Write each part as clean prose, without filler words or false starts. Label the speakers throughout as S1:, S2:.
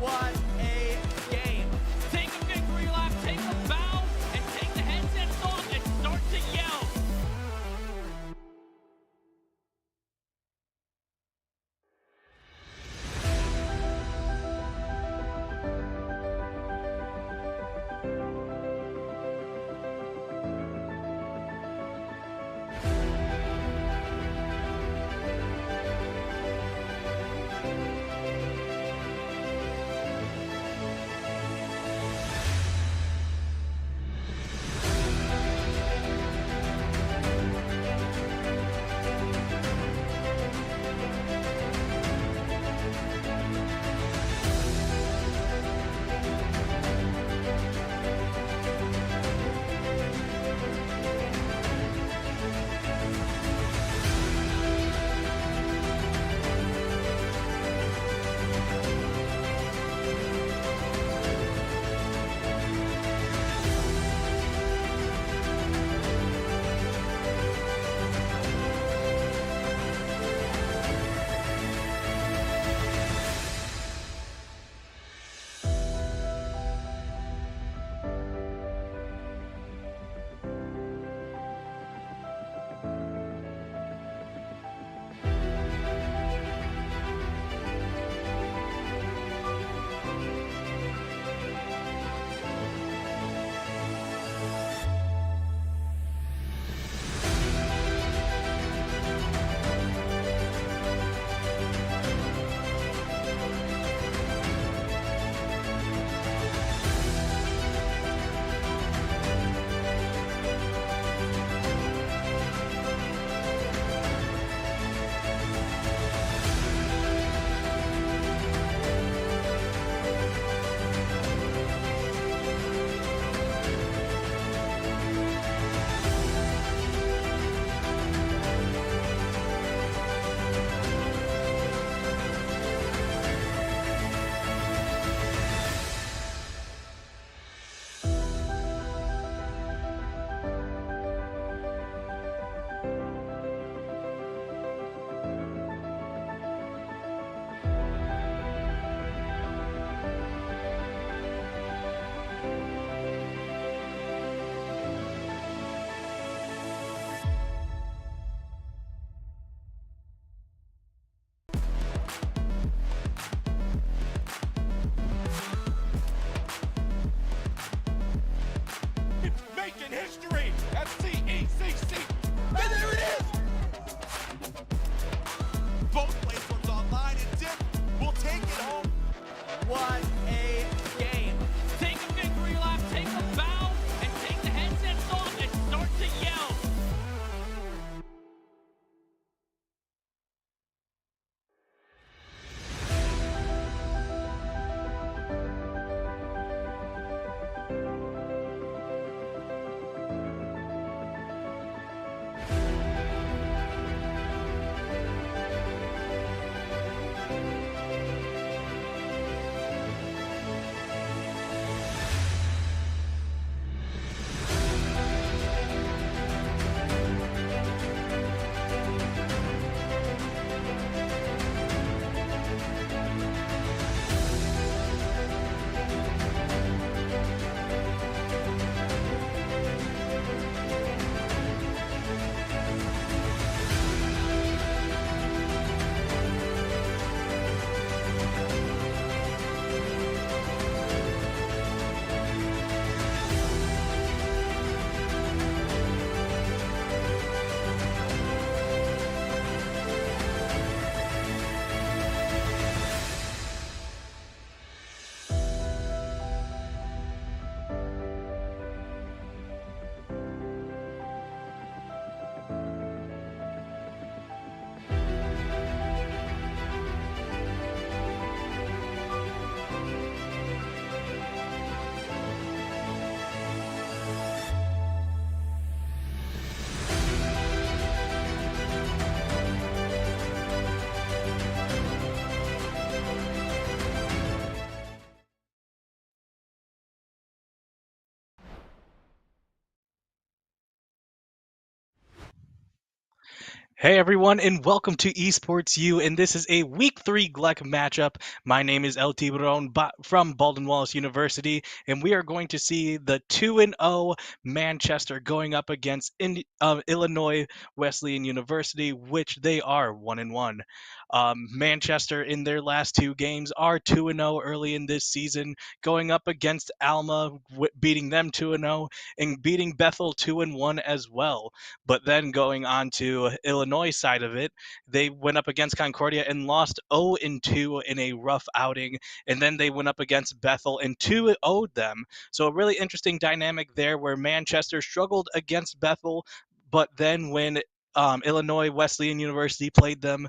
S1: What a game.
S2: Take a victory lap, take a bow, and take the headsets off and start to yell.
S3: History, FCECC, and there it is! Both platforms online, and Dick will take it home.
S1: What a game.
S2: Take a victory lap, take a bow, and take the headsets off and start to yell.
S4: Hey everyone, and welcome to Esports U, and this is a Week 3 GLEC matchup. My name is LT Brown from Baldwin Wallace University, and we are going to see the 2-0 Manchester going up against Illinois Wesleyan University, which they are 1-1. Manchester in their last 2 games are 2-0 early in this season, going up against Alma, beating them 2-0, and beating Bethel 2-1 as well. But then going on to Illinois side of it, they went up against Concordia and lost 0-2 in a rough outing. And then they went up against Bethel and 2-0'd them. So a really interesting dynamic there where Manchester struggled against Bethel, but then when Illinois Wesleyan University played them,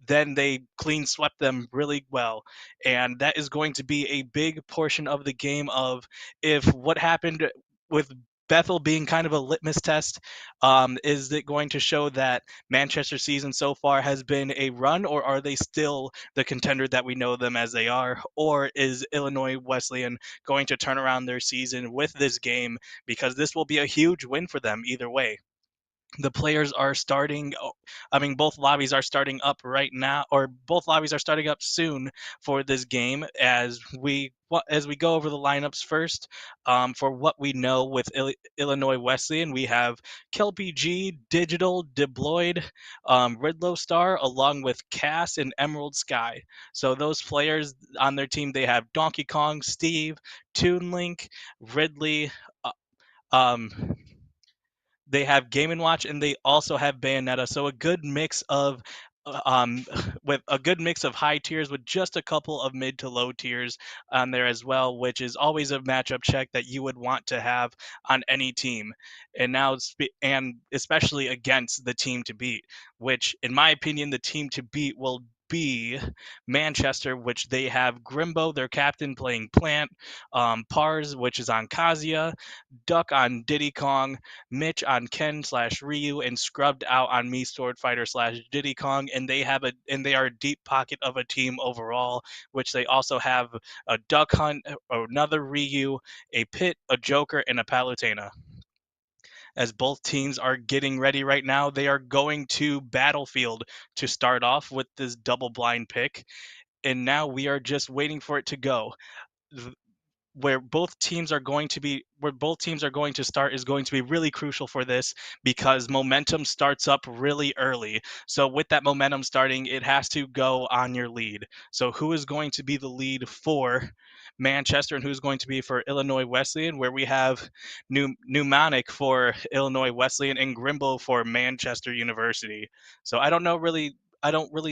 S4: then they clean swept them really well. And that is going to be a big portion of the game of if what happened with Bethel being kind of a litmus test. Is it going to show that Manchester's season so far has been a run, or are they still the contender that we know them as they are? Or is Illinois Wesleyan going to turn around their season with this game? Because this will be a huge win for them either way. The players are starting, both lobbies are starting up right now, or both lobbies are starting up soon for this game. As we go over the lineups first, for what we know with Illinois Wesleyan, we have Kelpie G, Digital, Deployed, Ridlow Star, along with Cass and Emerald Sky. So those players on their team, they have Donkey Kong, Steve, Toonlink, Ridley, uh, um, they have Game and Watch, and they also have Bayonetta. So a good mix of with a good mix of high tiers with just a couple of mid to low tiers on there as well, which is always a matchup check that you would want to have on any team. And now and especially against the team to beat, which in my opinion the team to beat will be Manchester, which they have Grimbo, their captain, playing Plant, Pars, which is on Kazuya, Duck on Diddy Kong, Mitch on Ken/Ryu, and Scrubbed out on Me Sword Fighter /Diddy Kong, and they are a deep pocket of a team overall, which they also have a Duck Hunt, another Ryu, a Pit, a Joker, and a Palutena. As both teams are getting ready right now, they are going to Battlefield to start off with this double blind pick, and now we are just waiting for it to go. Where both teams are going to start is going to be really crucial for this, because momentum starts up really early. So with that momentum starting, it has to go on your lead. So who is going to be the lead for Manchester and who's going to be for Illinois Wesleyan, where we have Mnemonic for Illinois Wesleyan and Grimble for Manchester University. So I don't really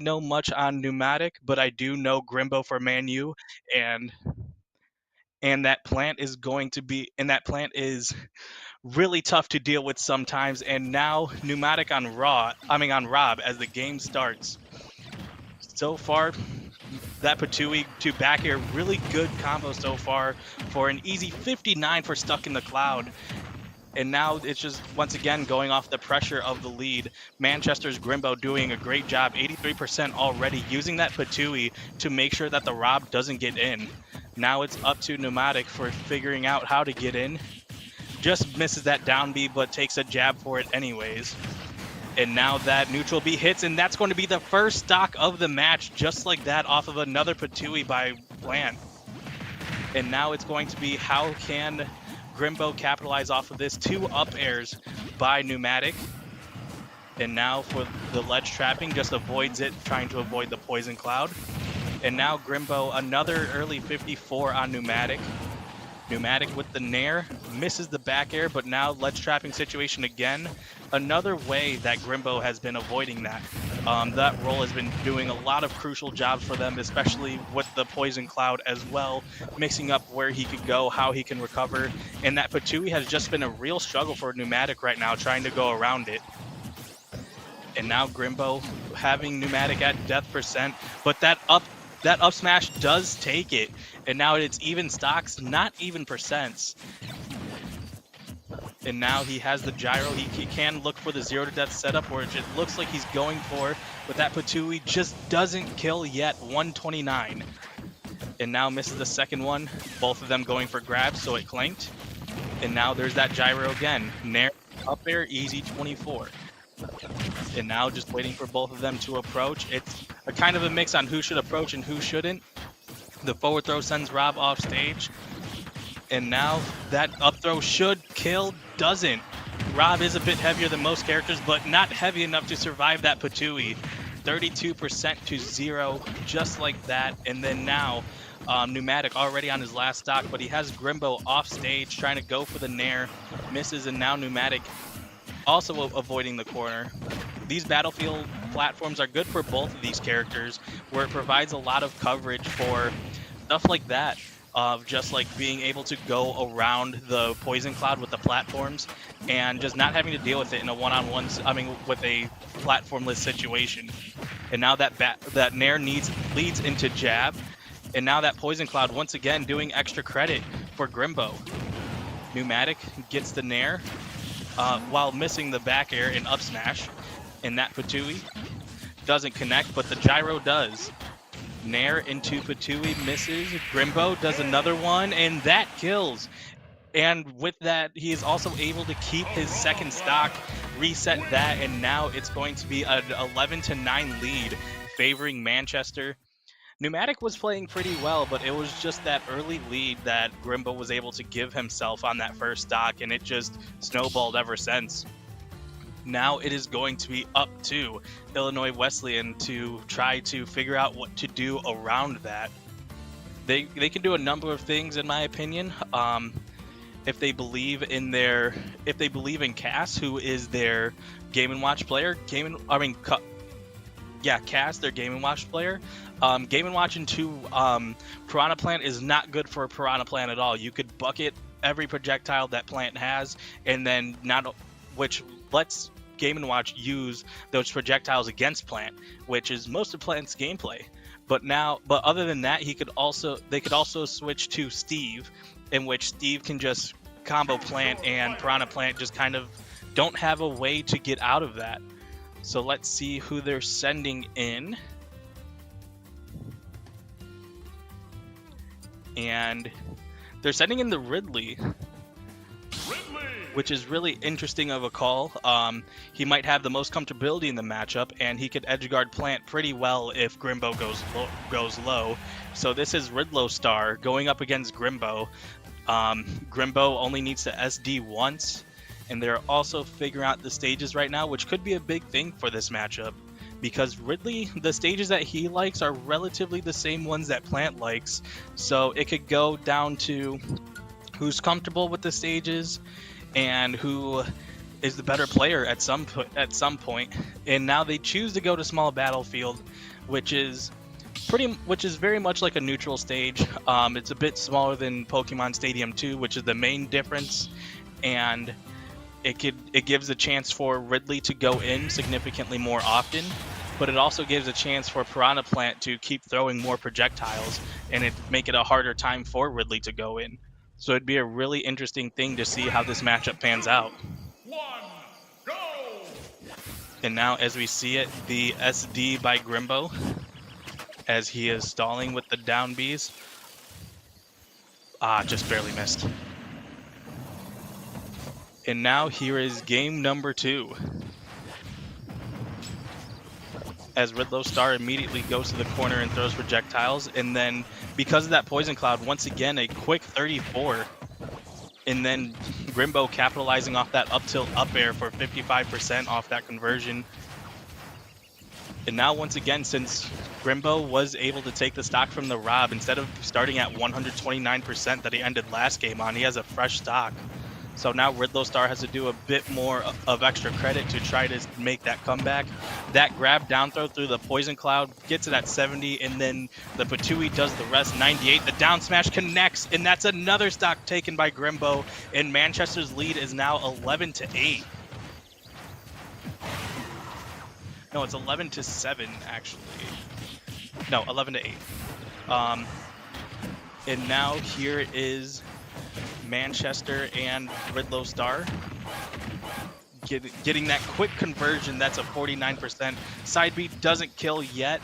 S4: know much on Pneumatic, but I do know Grimbo for Manu, and that plant is really tough to deal with sometimes. And now Pneumatic on Rob as the game starts. So far, that Patui to back air, really good combo so far for an easy 59 for Stuck in the Cloud. And now it's just, once again, going off the pressure of the lead. Manchester's Grimbo doing a great job, 83% already, using that Patui to make sure that the Rob doesn't get in. Now it's up to Pneumatic for figuring out how to get in. Just misses that down B, but takes a jab for it anyways. And now that neutral B hits, and that's going to be the first stock of the match, just like that, off of another Patui by Plant. And now it's going to be, how can Grimbo capitalize off of this? 2 up airs by Pneumatic. And now for the ledge trapping, just avoids it, trying to avoid the poison cloud. And now Grimbo, another early 54 on Pneumatic. Pneumatic with the Nair, misses the back air, but now ledge trapping situation again. Another way that Grimbo has been avoiding that. That role has been doing a lot of crucial jobs for them, especially with the poison cloud as well, mixing up where he could go, how he can recover. And that Patui has just been a real struggle for Pneumatic right now, trying to go around it. And now Grimbo having Pneumatic at death %, but that up smash does take it. And now it's even stocks, not even percents. And now he has the gyro. He can look for the 0 to death setup, where it looks like he's going for, but that Patui just doesn't kill yet. 129. And now misses the second one. Both of them going for grabs, so it clanked. And now there's that gyro again. Nair up air, easy 24. And now just waiting for both of them to approach. It's a kind of a mix on who should approach and who shouldn't. The forward throw sends Rob off stage. And now that up throw should kill, doesn't. Rob is a bit heavier than most characters, but not heavy enough to survive that Patui. 32% to 0, just like that. And then now, Pneumatic already on his last stock, but he has Grimbo off stage trying to go for the Nair. Misses, and now Pneumatic also avoiding the corner. These battlefield platforms are good for both of these characters, where it provides a lot of coverage for stuff like that, of just like being able to go around the poison cloud with the platforms and just not having to deal with it in a one-on-one, with a platformless situation. And now that Nair leads into jab, and now that poison cloud once again doing extra credit for Grimbo. Pneumatic gets the Nair while missing the back air and up smash, and that Patui doesn't connect, but the gyro does. Nair into Patui misses. Grimbo does another one, and that kills. And with that, he is also able to keep his second stock, reset that, and now it's going to be an 11-9 lead favoring Manchester. Pneumatic was playing pretty well, but it was just that early lead that Grimbo was able to give himself on that first stock, and it just snowballed ever since. Now it is going to be up to Illinois Wesleyan to try to figure out what to do around that. They can do a number of things, in my opinion. If they believe in Cass, who is their Game & Watch player, Cass, their Game & Watch player. Game & Watch into Piranha Plant is not good for a Piranha Plant at all. You could bucket every projectile that Plant has, and then which lets Game & Watch use those projectiles against Plant, which is most of Plant's gameplay. But other than that, they could also switch to Steve, in which Steve can just combo Plant, and Piranha Plant just kind of don't have a way to get out of that. So let's see who they're sending in. And they're sending in the Ridley, which is really interesting of a call. He might have the most comfortability in the matchup, and he could edgeguard Plant pretty well if Grimbo goes low. So this is Ridlow Star going up against Grimbo. Grimbo only needs to SD once, and they're also figuring out the stages right now, which could be a big thing for this matchup, because Ridley, the stages that he likes are relatively the same ones that Plant likes. So it could go down to who's comfortable with the stages and who is the better player at some point. And now they choose to go to small battlefield, which is very much like a neutral stage. It's a bit smaller than Pokemon Stadium 2, which is the main difference, and it gives a chance for Ridley to go in significantly more often, but it also gives a chance for Piranha Plant to keep throwing more projectiles, and it make it a harder time for Ridley to go in. So it'd be a really interesting thing to see how this matchup pans out. And now, as we see it, the SD by Grimbo, as he is stalling with the down Bs. Just barely missed. And now here is game number 2. As Ridlow Star immediately goes to the corner and throws projectiles, and then because of that poison cloud, once again a quick 34, and then Grimbo capitalizing off that up tilt up air for 55% off that conversion. And now once again, since Grimbo was able to take the stock from the Rob, instead of starting at 129% that he ended last game on, he has a fresh stock. So now Ridlow Star has to do a bit more of extra credit to try to make that comeback. That grab down throw through the poison cloud gets it at 70, and then the Patui does the rest, 98. The down smash connects, and that's another stock taken by Grimbo, and Manchester's lead is now 11-8. No, it's 11-7 actually. No, 11-8. And now here is Manchester and Ridlow Star getting that quick conversion. That's a 49%. Side B doesn't kill yet.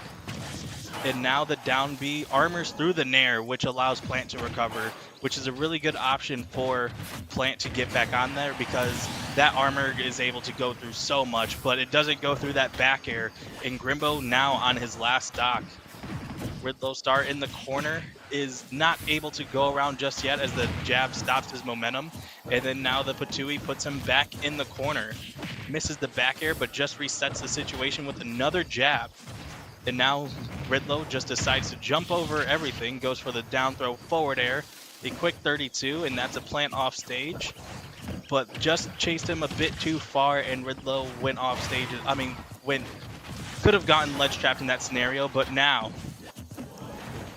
S4: And now the down B armors through the Nair, which allows Plant to recover, which is a really good option for Plant to get back on there because that armor is able to go through so much, but it doesn't go through that back air. And Grimbo now on his last stock. Riddlow Star in the corner is not able to go around just yet as the jab stops his momentum. And then now the Patui puts him back in the corner. Misses the back air, but just resets the situation with another jab. And now Riddlow just decides to jump over everything, goes for the down throw forward air, a quick 32, and that's a plant off stage. But just chased him a bit too far, and Riddlow went off stage. I mean, could have gotten ledge trapped in that scenario, but now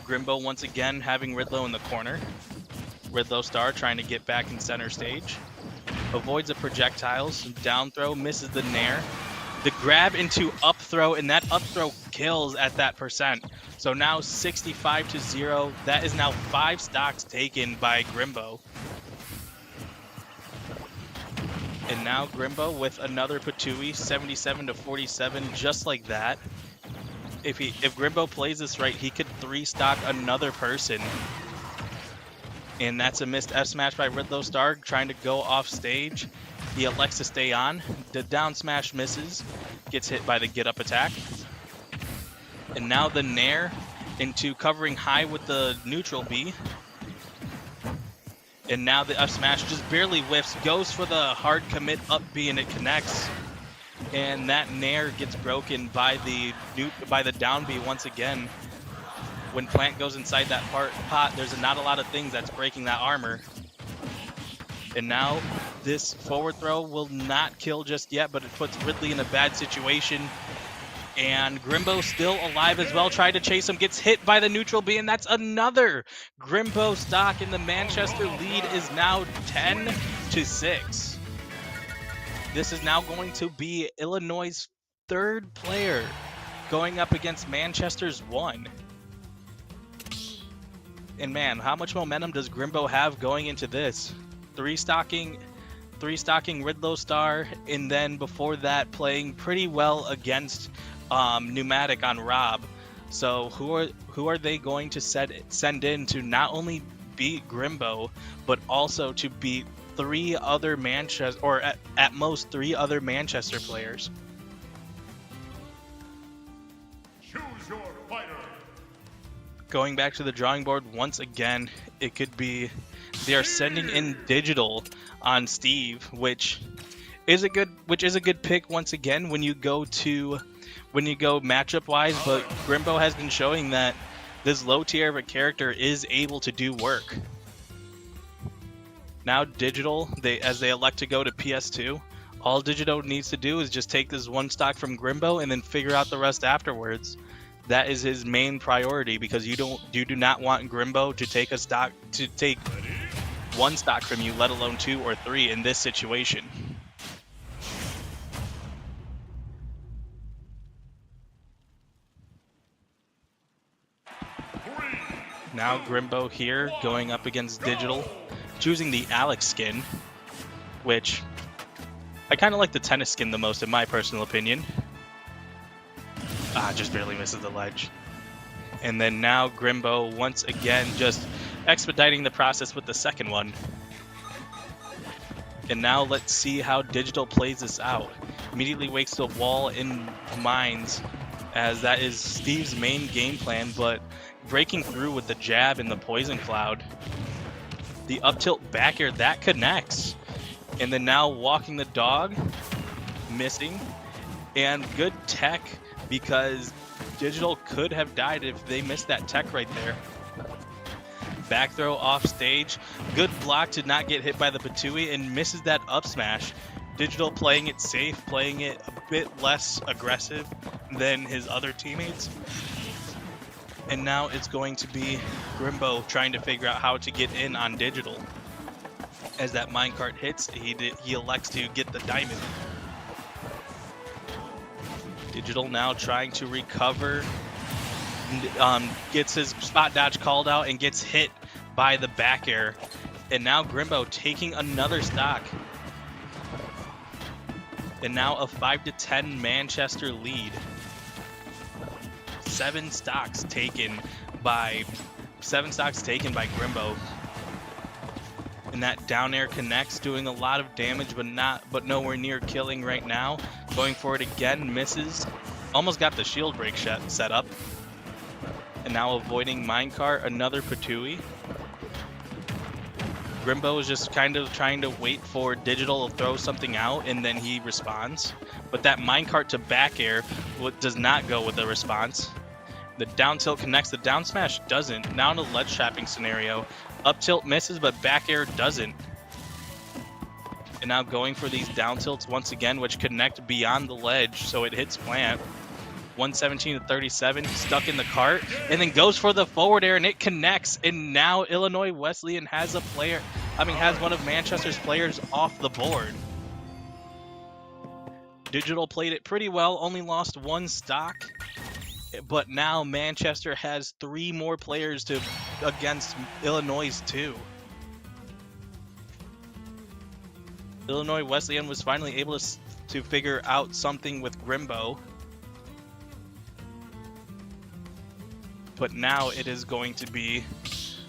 S4: Grimbo once again having Riddlow in the corner. Riddlow Star trying to get back in center stage. Avoids the projectiles, down throw, misses the Nair. The grab into up throw, and that up throw kills at that percent. So now 65-0. That is now 5 stocks taken by Grimbo. And now Grimbo with another Patui, 77-47, just like that. If Grimbo plays this right, he could 3-stock another person. And that's a missed F smash by Riddlow Star, trying to go off stage. He elects to stay on. The down smash misses, gets hit by the get up attack. And now the Nair into covering high with the neutral B. And now the F smash just barely whiffs, goes for the hard commit up B, and it connects. And that Nair gets broken by the down B once again. When Plant goes inside that pot, there's not a lot of things that's breaking that armor. And now this forward throw will not kill just yet, but it puts Ridley in a bad situation. And Grimbo still alive as well, tried to chase him, gets hit by the neutral B, and that's another Grimbo stock, and the Manchester lead is now 10-6. This is now going to be Illinois' 3rd player going up against Manchester's 1. And man, how much momentum does Grimbo have going into this? 3-stocking Riddlow Star, and then before that playing pretty well against Pneumatic on Rob. So who are they going to send in to not only beat Grimbo, but also to beat 3 other Manchester, or at most 3 other Manchester players?
S3: Choose your fighter.
S4: Going back to the drawing board once again, it could be they are sending in Digital on Steve, which is a good pick once again when you go matchup wise. But Grimbo has been showing that this low tier of a character is able to do work. Now Digital, as they elect to go to PS2, all Digital needs to do is just take this 1 stock from Grimbo and then figure out the rest afterwards. That is his main priority, because you do not want Grimbo to take 1 stock from you, let alone 2 or 3 in this situation. Now Grimbo here going up against Digital, choosing the Alex skin, which I kind of like the tennis skin the most in my personal opinion. Just barely misses the ledge. And then now Grimbo once again just expediting the process with the second one. And now let's see how Digital plays this out. Immediately wakes the wall in mines, as that is Steve's main game plan, but breaking through with the jab and the poison cloud. The up tilt back air, that connects. And then now walking the dog, missing. And good tech, because Digital could have died if they missed that tech right there. Back throw off stage. Good block to not get hit by the Patui, and misses that up smash. Digital playing it safe, playing it a bit less aggressive than his other teammates. And now it's going to be Grimbo trying to figure out how to get in on Digital. As that minecart hits, he elects to get the diamond. Digital now trying to recover, gets his spot dodge called out and gets hit by the back air. And now Grimbo taking another stock. And now a 5-10 Manchester lead. 7 stocks taken by Grimbo. And that down air connects, doing a lot of damage, but nowhere near killing right now. Going for it again, misses. Almost got the shield break set up. And now avoiding minecart, another Patui. Grimbo is just kind of trying to wait for Digital to throw something out, and then he responds. But that minecart to back air does not go with the response. The down tilt connects, the down smash doesn't. Now in a ledge trapping scenario, up tilt misses, but back air doesn't. And now going for these down tilts once again, which connect beyond the ledge, so it hits plant. 117 to 37, stuck in the cart, and then goes for the forward air, and it connects. And now Illinois Wesleyan has has one of Manchester's players off the board. Digital played it pretty well, only lost 1 stock, but now Manchester has 3 more players against Illinois' 2. Illinois Wesleyan was finally able to figure out something with Grimbo. But now it is going to be,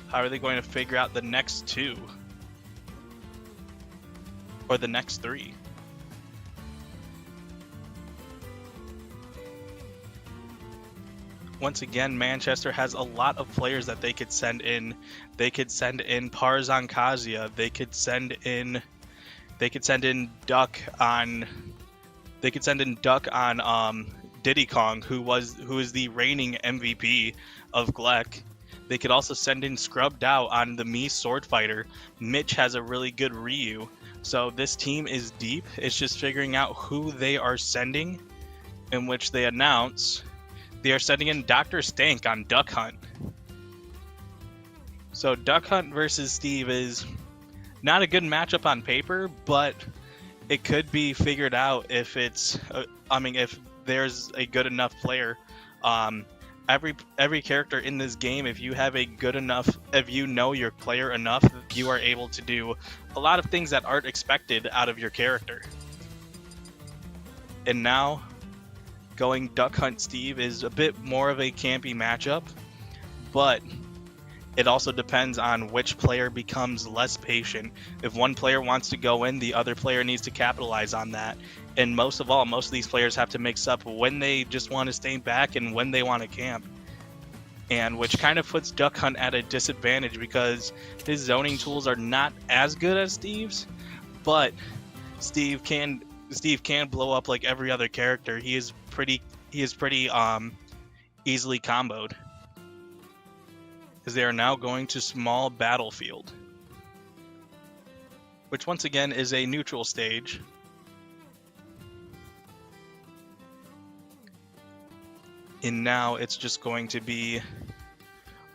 S4: how are they going to figure out the next 2? Or the next 3? Once again, Manchester has a lot of players that they could send in. They could send in Parzan Kazia. They could send in Duck on Diddy Kong, who is the reigning MVP of GLEC. They could also send in Scrubbed Out on the Mii Sword Fighter. Mitch has a really good Ryu. So this team is deep. It's just figuring out who they are sending, in which they announce they are sending in Dr. Stank on Duck Hunt. So Duck Hunt versus Steve is not a good matchup on paper, but it could be figured out if it's if there's a good enough player. Every character in this game, if you know your player enough, you are able to do a lot of things that aren't expected out of your character. And now going Duck Hunt Steve is a bit more of a campy matchup, but it also depends on which player becomes less patient. If one player wants to go in, the other player needs to capitalize on that. And most of these players have to mix up when they just want to stay back and when they want to camp. And which kind of puts Duck Hunt at a disadvantage because his zoning tools are not as good as Steve's, but Steve can blow up like every other character. He is pretty easily comboed. As they are now going to small battlefield, which once again is a neutral stage. And now it's just going to be,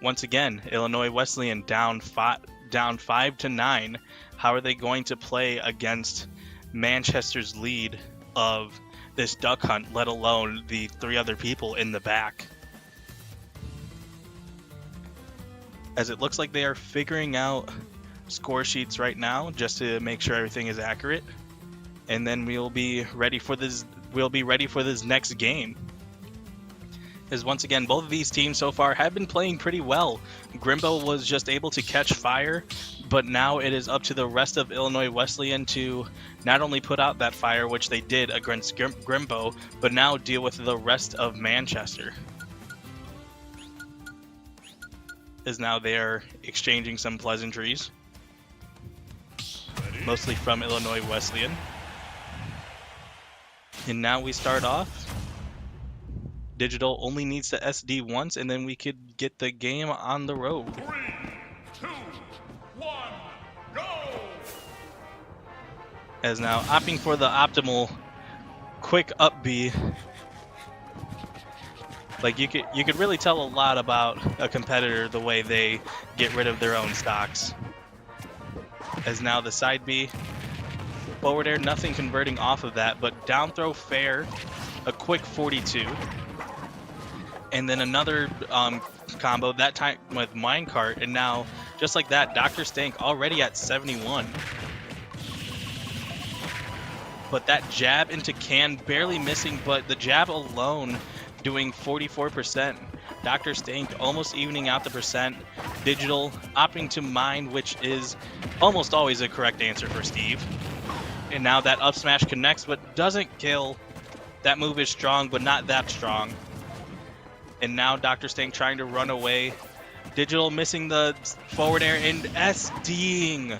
S4: once again, Illinois Wesleyan down 5 to 9. How are they going to play against Manchester's lead of this Duck Hunt, let alone the 3 other people in the back? As it looks like they are figuring out score sheets right now just to make sure everything is accurate, and then we'll be ready for this next game. As once again, both of these teams so far have been playing pretty well. Grimbo was just able to catch fire, but now it is up to the rest of Illinois Wesleyan to not only put out that fire, which they did against Grimbo, but now deal with the rest of Manchester. As now they are exchanging some pleasantries, mostly from Illinois Wesleyan. And now we start off. Digital only needs to SD once, and then we could get the game on the road.
S3: 3, 2, 1, go!
S4: As now opting for the optimal quick up B. Like you could really tell a lot about a competitor the way they get rid of their own stocks. As now the side B, forward air, nothing converting off of that, but down throw fair, a quick 42. And then another combo, that time with minecart, and now just like that, Dr. Stank already at 71. But that jab into can barely missing, but the jab alone doing 44%. Dr. Stank almost evening out the percent. Digital opting to mine, which is almost always a correct answer for Steve. And now that up smash connects but doesn't kill. That move is strong, but not that strong. And now Dr. Stank trying to run away. Digital missing the forward air and SDing.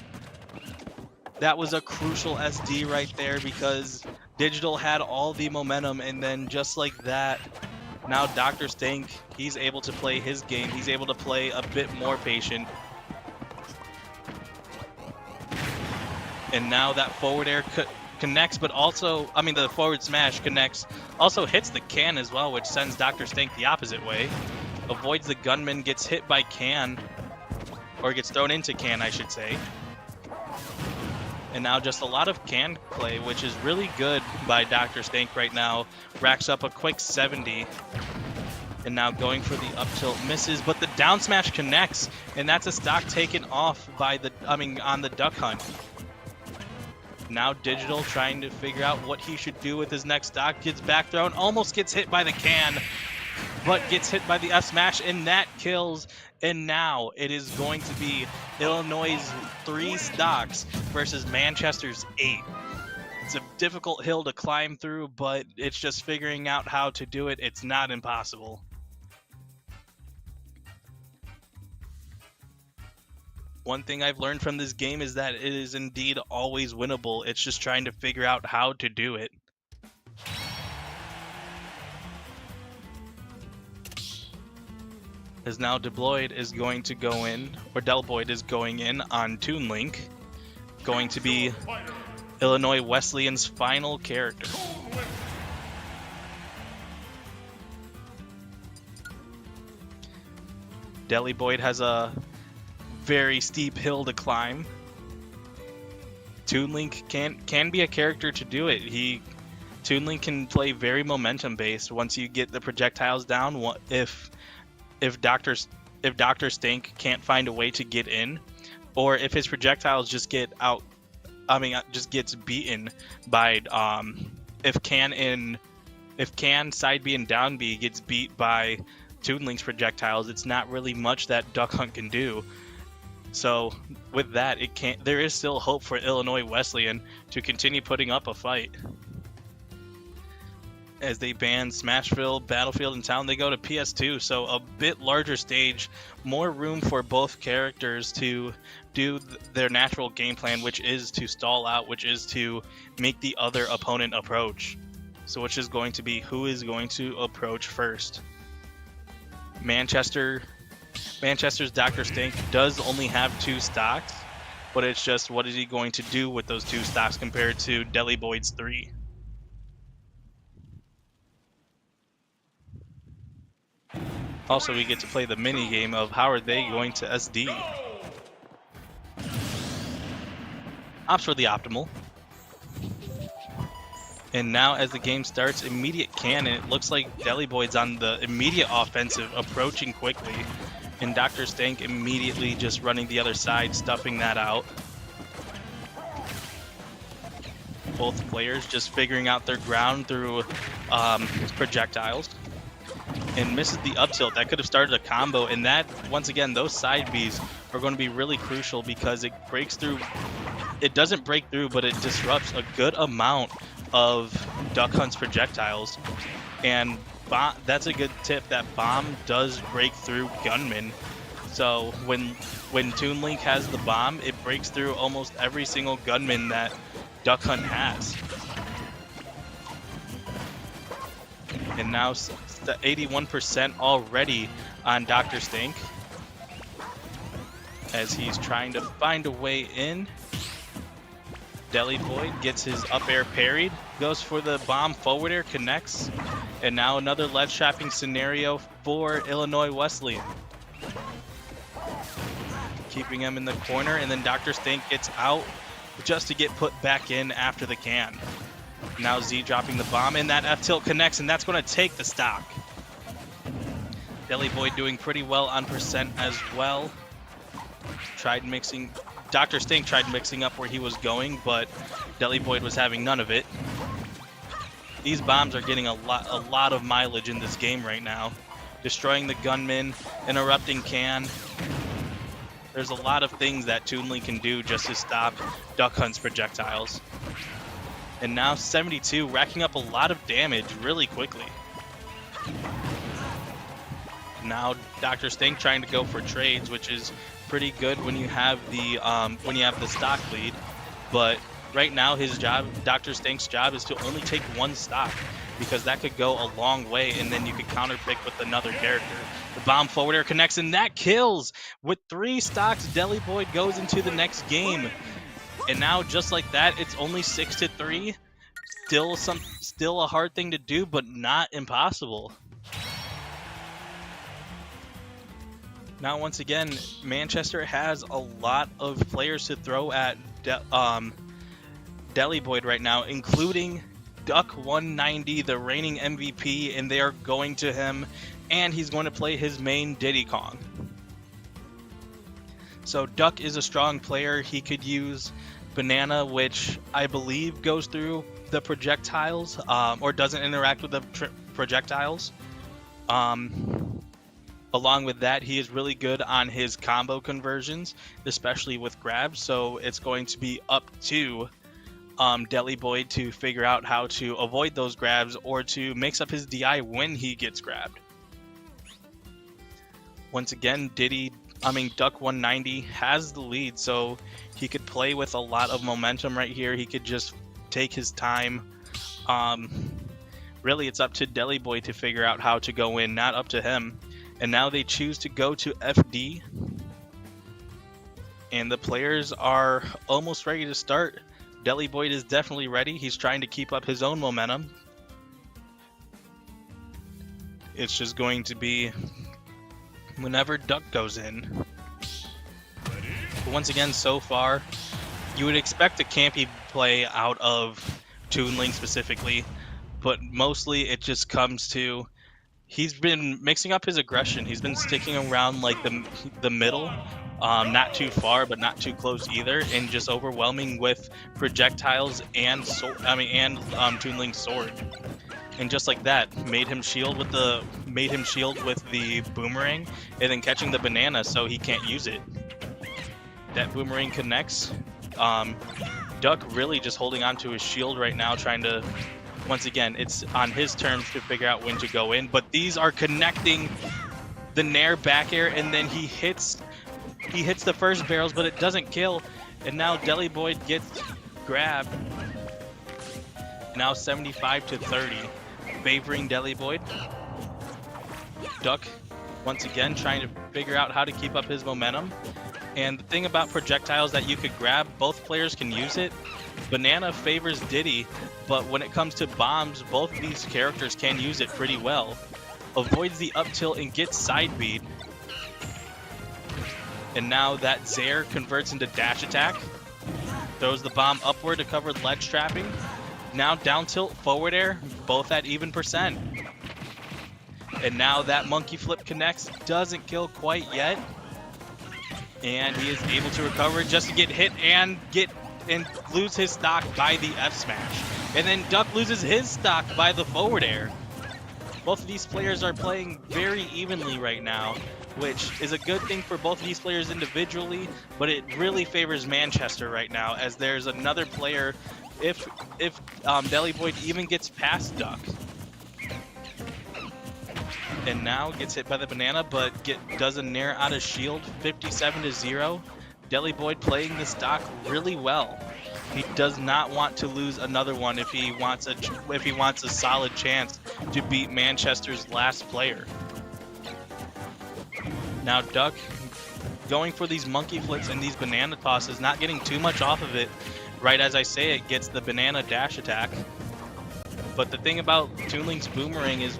S4: That was a crucial SD right there because Digital had all the momentum, and then just like that, now Dr. Stank, he's able to play his game. He's able to play a bit more patient. And now that forward air connects, but also, I mean, the forward smash connects, also hits the can as well, which sends Dr. Stank the opposite way. Avoids the gunman, gets hit by can, or gets thrown into can, I should say. And now just a lot of can play, which is really good by Dr. Stank right now. Racks up a quick 70. And now going for the up tilt, misses, but the down smash connects, and that's a stock taken off by the, on the duck hunt. Now Digital trying to figure out what he should do with his next stock. Gets back thrown, almost gets hit by the can, but gets hit by the F smash, and that kills. And now it is going to be Illinois' 3 stocks versus Manchester's 8. It's a difficult hill to climb through, but it's just figuring out how to do it. It's not impossible. One thing I've learned from this game is that it is indeed always winnable. It's just trying to figure out how to do it. As now Deployed is going to go in, or Delboyd is going in on Toon Link. Going to be Illinois Wesleyan's final character. Deli Boyd has a very steep hill to climb. Toon Link can be a character to do it. Toon Link can play very momentum based once you get the projectiles down. If Dr. Stank can't find a way to get in, or if his projectiles just get out, just gets beaten by if can side B and down B gets beat by Toon Link's projectiles, it's not really much that Duck Hunt can do. So with that, there is still hope for Illinois Wesleyan to continue putting up a fight. As they ban Smashville, Battlefield, and Town, they go to PS2, so a bit larger stage, more room for both characters to do their natural game plan, which is to stall out, which is to make the other opponent approach. So which is going to be who is going to approach first. Manchester's Dr. Stink does only have 2 stocks, but it's just what is he going to do with those 2 stocks compared to Deli Boyd's 3. Also, we get to play the mini game of how are they going to SD. Opts for the optimal. And now as the game starts, immediate cannon. It looks like Deli Boyd's on the immediate offensive, approaching quickly. And Dr. Stank immediately just running the other side, stuffing that out. Both players just figuring out their ground through projectiles. And misses the up tilt. That could have started a combo, and that, once again, those side Bs are going to be really crucial because it breaks through. It doesn't break through, but it disrupts a good amount of Duck Hunt's projectiles. And that's a good tip, that bomb does break through gunmen. So when Toon Link has the bomb, it breaks through almost every single gunman that Duck Hunt has. And now the 81% already on Dr. Stink as he's trying to find a way in. Deli Boyd gets his up air parried, goes for the bomb forward air, connects, and now another ledge trapping scenario for Illinois Wesleyan. Keeping him in the corner, and then Dr. Stink gets out just to get put back in after the can. Now Z dropping the bomb, and that F tilt connects, and that's going to take the stock. Deli Boyd doing pretty well on percent as well. Dr. Stink tried mixing up where he was going, but Deli Boyd was having none of it. These bombs are getting a lot of mileage in this game right now. Destroying the gunman, interrupting can. There's a lot of things that Toonling can do just to stop Duck Hunt's projectiles. And now 72, racking up a lot of damage really quickly. Now Dr. Stink trying to go for trades, which is pretty good when you have the stock lead. But right now his job, Dr. Stink's job, is to only take one stock, because that could go a long way, and then you could counter pick with another character. The bomb forward air connects, and that kills. With 3 stocks, Deli Boyd goes into the next game. And now, just like that, it's only 6-3. Still a hard thing to do, but not impossible. Now, once again, Manchester has a lot of players to throw at Deli Boyd right now, including Duck 190, the reigning MVP, and they are going to him, and he's going to play his main Diddy Kong. So Duck is a strong player. He could use Banana, which I believe goes through the projectiles, or doesn't interact with the projectiles. Along with that, he is really good on his combo conversions, especially with grabs, so it's going to be up to Deli Boyd to figure out how to avoid those grabs or to mix up his DI when he gets grabbed. Once again, Duck 190 has the lead, so he could play with a lot of momentum right here. He could just take his time. Really, it's up to Deli Boyd to figure out how to go in, not up to him. And now they choose to go to FD. And the players are almost ready to start. Deli Boyd is definitely ready. He's trying to keep up his own momentum. It's just going to be whenever Duck goes in. But once again, so far, you would expect a campy play out of Toonling specifically, but mostly it just comes to he's been mixing up his aggression. He's been sticking around like the middle, not too far but not too close either, and just overwhelming with projectiles and Toonling's sword. And just like that, made him shield with the boomerang, and then catching the banana so he can't use it. That boomerang connects. Duck really just holding on to his shield right now, trying to, once again, it's on his terms to figure out when to go in. But these are connecting the Nair back air, and then he hits the first barrels, but it doesn't kill. And now Deli Boyd gets grabbed. Now 75-30, favoring Deli Boyd. Duck, once again, trying to figure out how to keep up his momentum. And the thing about projectiles that you could grab, both players can use it. Banana favors Diddy, but when it comes to bombs, both of these characters can use it pretty well. Avoids the up tilt and gets side beat. And now that Zaire converts into dash attack. Throws the bomb upward to cover ledge trapping. Now down tilt, forward air, both at even percent. And now that monkey flip connects, doesn't kill quite yet. And he is able to recover just to get hit and lose his stock by the F smash. And then Duck loses his stock by the forward air. Both of these players are playing very evenly right now, which is a good thing for both of these players individually, but it really favors Manchester right now, as there's another player, if Deli Boyd even gets past Duck. And now gets hit by the banana, but does a Nair out of shield, 57-0. Deli Boyd playing the stock really well. He does not want to lose another one if he wants a solid chance to beat Manchester's last player. Now Duck going for these monkey flips and these banana tosses, not getting too much off of it. Right as I say it, gets the banana dash attack. But the thing about Toonling's boomerang is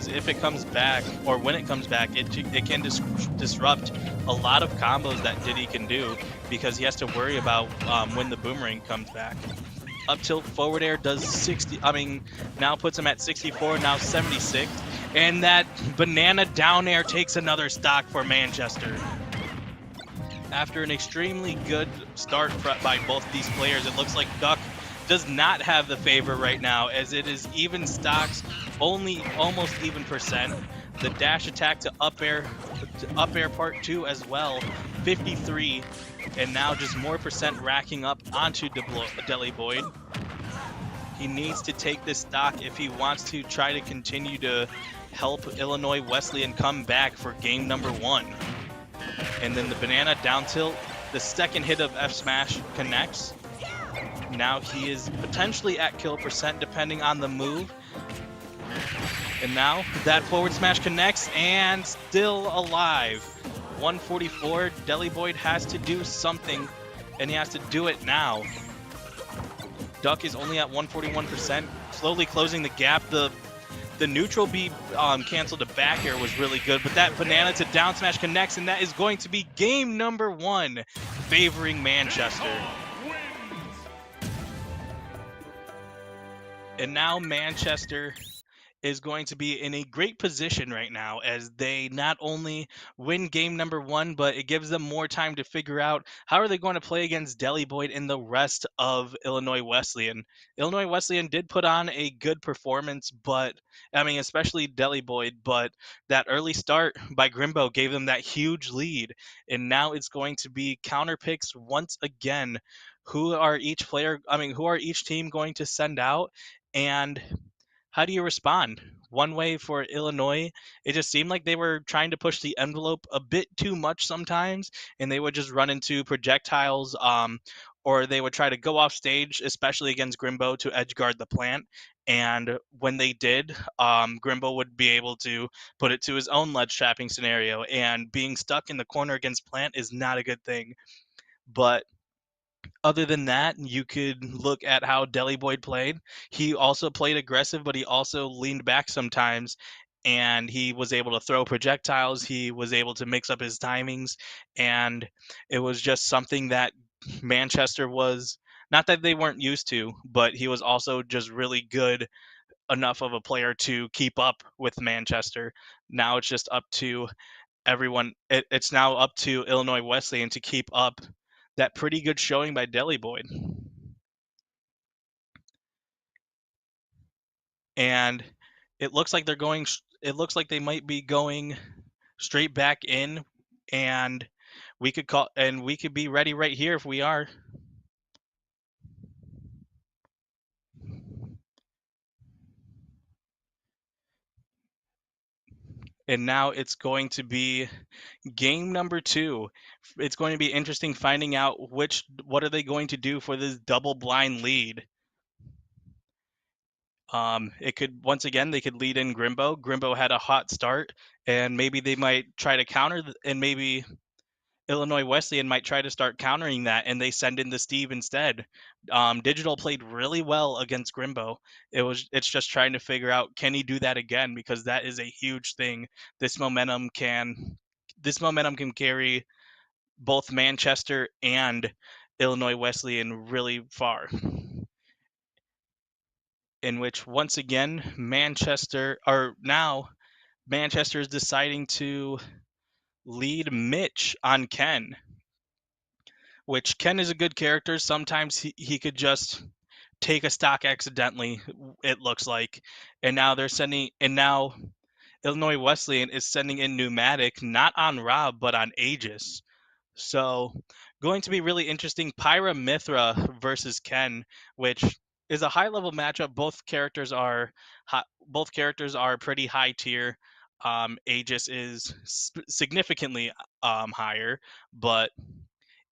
S4: if it comes back, or when it comes back, it can disrupt a lot of combos that Diddy can do, because he has to worry about when the boomerang comes back. Up tilt forward air does 60. Now puts him at 64. Now 76, and that banana down air takes another stock for Manchester. After an extremely good start by both these players, it looks like Duck does not have the favor right now, as it is even stocks, only almost even percent. The dash attack to up air part 2 as well, 53, and now just more percent racking up onto Deli Boyd. He needs to take this stock if he wants to try to continue to help Illinois Wesleyan come back for game number 1. And then the banana down tilt, the second hit of F smash connects. Now he is potentially at kill percent depending on the move. And now that forward smash connects and still alive. 144, Deli Boyd has to do something, and he has to do it now. Duck is only at 141%, slowly closing the gap. The neutral B canceled to back air was really good, but that banana to down smash connects, and that is going to be game number 1, favoring Manchester. And now Manchester is going to be in a great position right now, as they not only win game number 1, but it gives them more time to figure out how are they going to play against Deli Boyd and the rest of Illinois Wesleyan. Illinois Wesleyan did put on a good performance, but I mean, especially Deli Boyd, but that early start by Grimbo gave them that huge lead, and now it's going to be counter picks once again. Who are each team going to send out, and how do you respond? One way for Illinois, it just seemed like they were trying to push the envelope a bit too much sometimes, and they would just run into projectiles, or they would try to go off stage, especially against Grimbo, to edge guard the plant. And when they did, Grimbo would be able to put it to his own ledge trapping scenario, and being stuck in the corner against plant is not a good thing. But other than that, you could look at how Deli Boyd played. He also played aggressive, but he also leaned back sometimes, and he was able to throw projectiles. He was able to mix up his timings, and it was just something that Manchester was not that they weren't used to, but he was also just really good enough of a player to keep up with Manchester. Now it's just up to everyone. It's now up to Illinois Wesleyan to keep up that pretty good showing by Deli Boyd. And it looks like they might be going straight back in, and we could be ready right here if we are. And now it's going to be game number 2. It's going to be interesting finding out what are they going to do for this double blind lead. It could once again they could lead in Grimbo. Grimbo had a hot start, and maybe they might try to counter, and maybe Illinois Wesleyan might try to start countering that, and they send in the Steve instead. Digital played really well against Grimbo. It's just trying to figure out, can he do that again, because that is a huge thing. This momentum can carry both Manchester and Illinois Wesleyan really far. In which once again Manchester is deciding to lead Mitch on Ken, which Ken is a good character. Sometimes he could just take a stock accidentally, it looks like. And now Illinois Wesleyan is sending in Pneumatic, not on Rob, but on Aegis. So going to be really interesting. Pyra Mithra versus Ken, which is a high level matchup. Both characters are pretty high tier. Aegis is significantly higher, but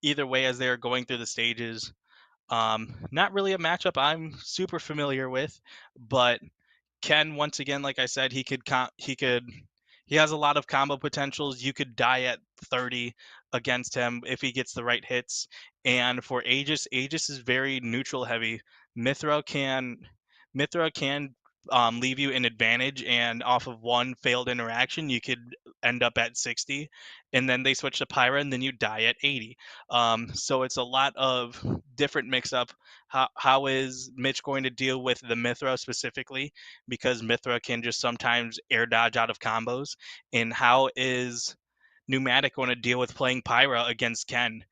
S4: either way, as they are going through the stages, not really a matchup I'm super familiar with. But Ken, once again, like I said, he has a lot of combo potentials. You could die at 30 against him if he gets the right hits. And for Aegis is very neutral heavy. Mithra can leave you an advantage, and off of one failed interaction, you could end up at 60, and then they switch to Pyra, and then you die at 80. So it's a lot of different mix-up. How is Mitch going to deal with the Mithra specifically? Because Mithra can just sometimes air dodge out of combos. And how is Pneumatic going to deal with playing Pyra against Ken?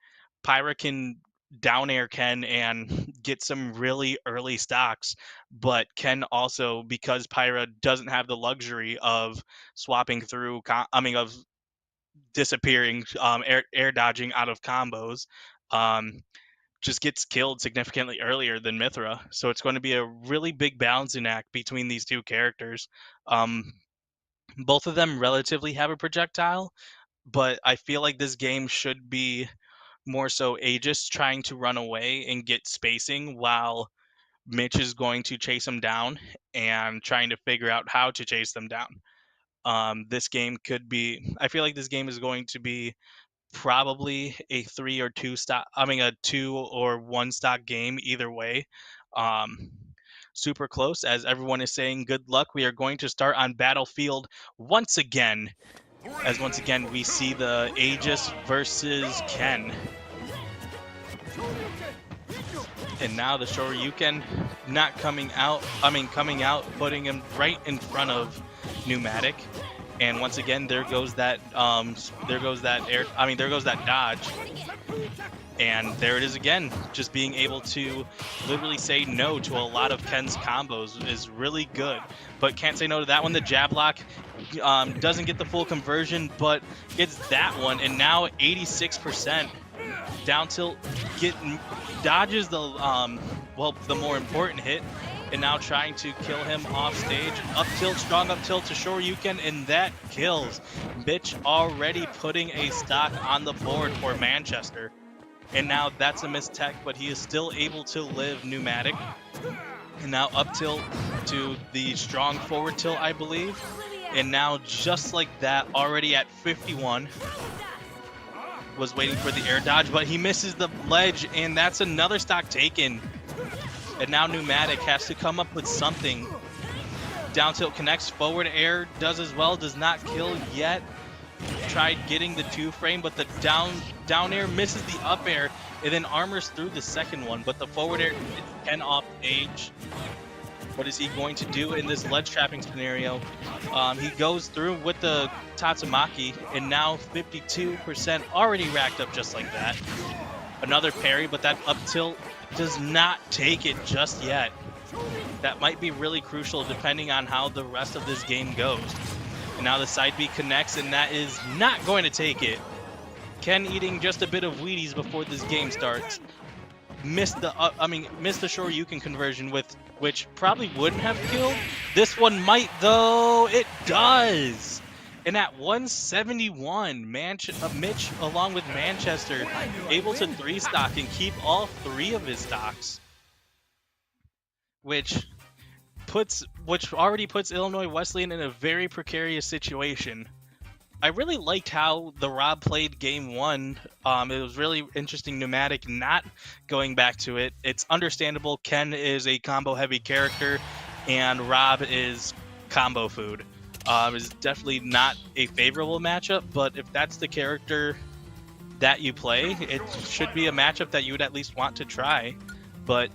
S4: Pyra can down air Ken and get some really early stocks. But Ken also, because Pyra doesn't have the luxury of swapping through, of disappearing, air dodging out of combos, um, just gets killed significantly earlier than Mithra. So it's going to be a really big balancing act between these two characters. Um, both of them relatively have a projectile, but I feel like this game should be more so Aegis trying to run away and get spacing while Mitch is going to chase him down and trying to figure out how to chase them down. This game could be, I feel like this game is going to be probably a 2 or 1 stock game either way. Um, Super close, as everyone is saying. Good luck. We are going to start on battlefield once again, as once again we see the Aegis versus Ken. And now the Shoryuken not coming out, coming out, putting him right in front of Pneumatic. And once again, there goes that there goes that dodge. And there it is again. Just being able to literally say no to a lot of Ken's combos is really good. But can't say no to that one. The jab lock doesn't get the full conversion, but gets that one. And now 86%. Down tilt dodges the the more important hit, and now trying to kill him off stage. Up tilt, strong up tilt to Shoryuken, and that kills. Bitch already putting a stock on the board for Manchester. And now that's a missed tech, but he is still able to live Pneumatic. And now up tilt to the strong forward tilt, I believe. And now just like that, already at 51. Was waiting for the air dodge, but he misses the ledge, and that's another stock taken. And now Pneumatic has to come up with something. Down tilt connects, forward air does as well, does not kill yet. Tried getting the 2-frame, but the down air misses the up air, and then armors through the second one, but the forward air Ken off stage. What is he going to do in this ledge trapping scenario? He goes through with the Tatsumaki, and now 52% already racked up just like that. Another parry, but that up tilt does not take it just yet. That might be really crucial depending on how the rest of this game goes. And now the side B connects, and that is not going to take it. Ken eating just a bit of Wheaties before this game starts. Missed the Shoryuken conversion, with which probably wouldn't have killed. This one might, though. It does. And at 171, Mitch, along with Manchester, able to 3-stock and keep all 3 of his stocks, which already puts Illinois Wesleyan in a very precarious situation. I really liked how the Rob played game 1. It was really interesting, Pneumatic not going back to it. It's understandable. Ken is a combo-heavy character, and Rob is combo food. It's definitely not a favorable matchup, but if that's the character that you play, it should be a matchup that you would at least want to try. But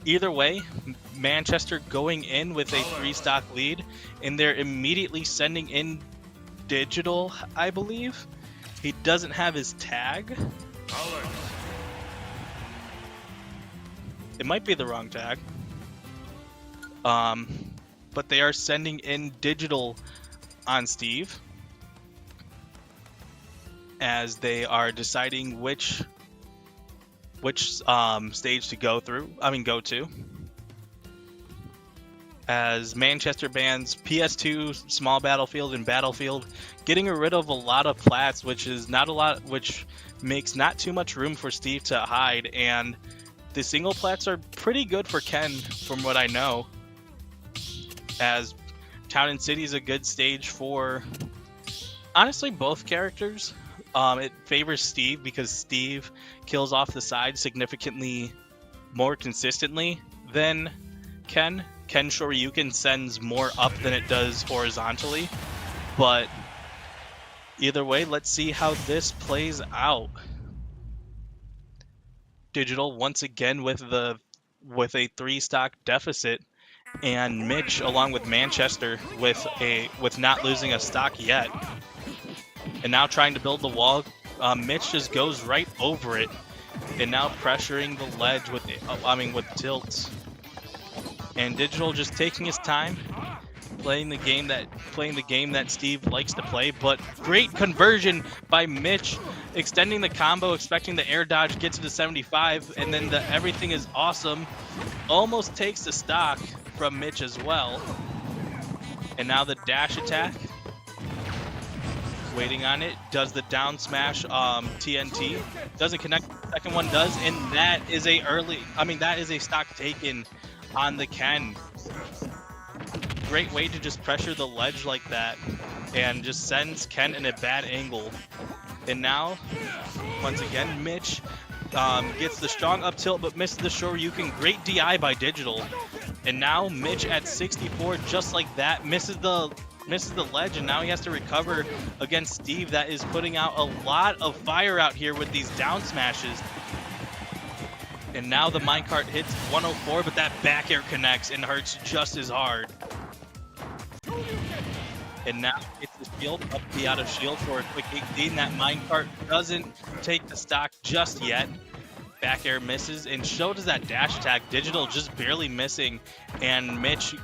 S4: either way, Manchester going in with a 3-stock lead, and they're immediately sending in Digital, I believe. He doesn't have his tag. It might be the wrong tag. But they are sending in Digital on Steve as they are deciding which stage to go to. As Manchester bans PS2, Small Battlefield, and Battlefield, getting rid of a lot of plats, which makes not too much room for Steve to hide. And the single plats are pretty good for Ken, from what I know. As Town and City is a good stage for, honestly, both characters. It favors Steve because Steve kills off the side significantly more consistently than Ken. Ken Shoryuken sends more up than it does horizontally. But either way, let's see how this plays out. Digital once again with a 3-stock deficit, and Mitch along with Manchester with not losing a stock yet. And now trying to build the wall. Mitch just goes right over it. And now pressuring the ledge with tilts. And Digital just taking his time, playing the game that Steve likes to play, but great conversion by Mitch, extending the combo, expecting the air dodge, gets to the 75, and then the everything is awesome. Almost takes the stock from Mitch as well. And now the dash attack. Waiting on it, does the down smash TNT, doesn't connect, the second one does, and that is a stock taken on the Ken. Great way to just pressure the ledge like that and just sends Ken in a bad angle. And now, once again, Mitch gets the strong up tilt but misses the Shoryuken. Great DI by Digital. And now Mitch at 64, just like that, misses the ledge, and now he has to recover against Steve that is putting out a lot of fire out here with these down smashes. And now the minecart hits 104, but that back air connects and hurts just as hard. And now it's the shield, up the out of shield for a quick 18. That minecart doesn't take the stock just yet. Back air misses, and so does that dash attack. Digital just barely missing, and Mitch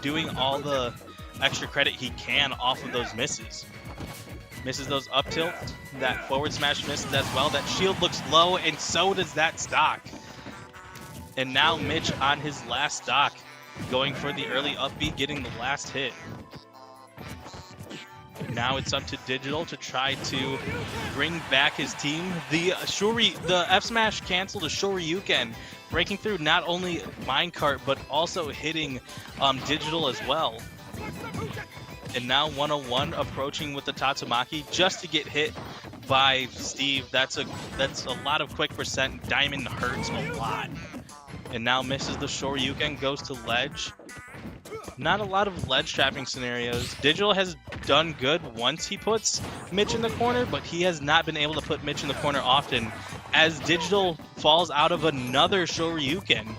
S4: doing all the extra credit he can off of those misses. Misses those up tilts. That forward smash misses as well. That shield looks low, and so does that stock. And now Mitch on his last stock, going for the early up B, getting the last hit. Now it's up to Digital to try to bring back his team. The F smash canceled a Shoryuken, breaking through not only minecart but also hitting Digital as well. And now 101 approaching with the Tatsumaki just to get hit by Steve. That's a lot of quick percent. Diamond hurts a lot. And now misses the Shoryuken, goes to ledge. Not a lot of ledge trapping scenarios. Digital has done good once he puts Mitch in the corner, but he has not been able to put Mitch in the corner often, as Digital falls out of another Shoryuken.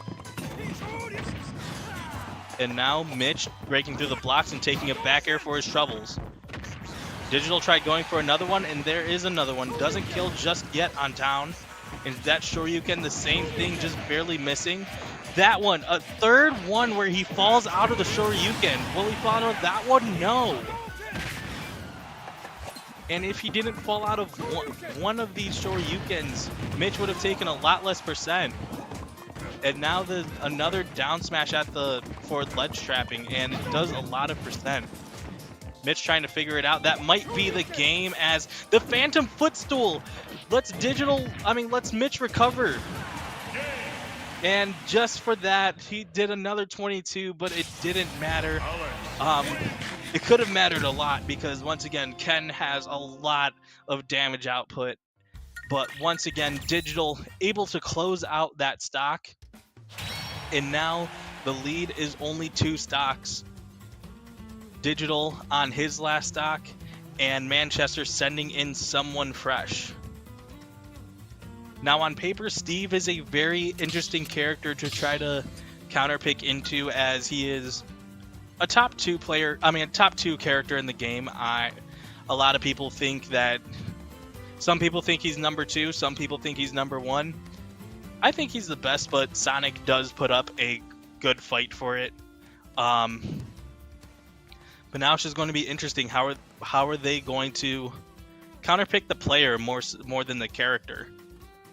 S4: And now Mitch breaking through the blocks and taking a back air for his troubles. Digital tried going for another one, and there is another one. Doesn't kill just yet on down. And that Shoryuken, the same thing, just barely missing. That one, a third one where he falls out of the Shoryuken. Will he fall out of that one? No. And if he didn't fall out of one of these Shoryukens, Mitch would have taken a lot less percent. And now there's another down smash at the forward ledge trapping, and it does a lot of percent. Mitch trying to figure it out. That might be the game, as the Phantom Footstool. Let's Mitch recover. And just for that, he did another 22, but it didn't matter. It could have mattered a lot, because once again, Ken has a lot of damage output. But once again, Digital able to close out that stock. And now the lead is only 2 stocks. Digital on his last stock, and Manchester sending in someone fresh. Now on paper, Steve is a very interesting character to try to counterpick into, as he is a top 2 character in the game. A lot of people think that, some people think he's number 2, some people think he's number 1. I think he's the best, but Sonic does put up a good fight for it. But now it's just going to be interesting. How are they going to counterpick the player more than the character?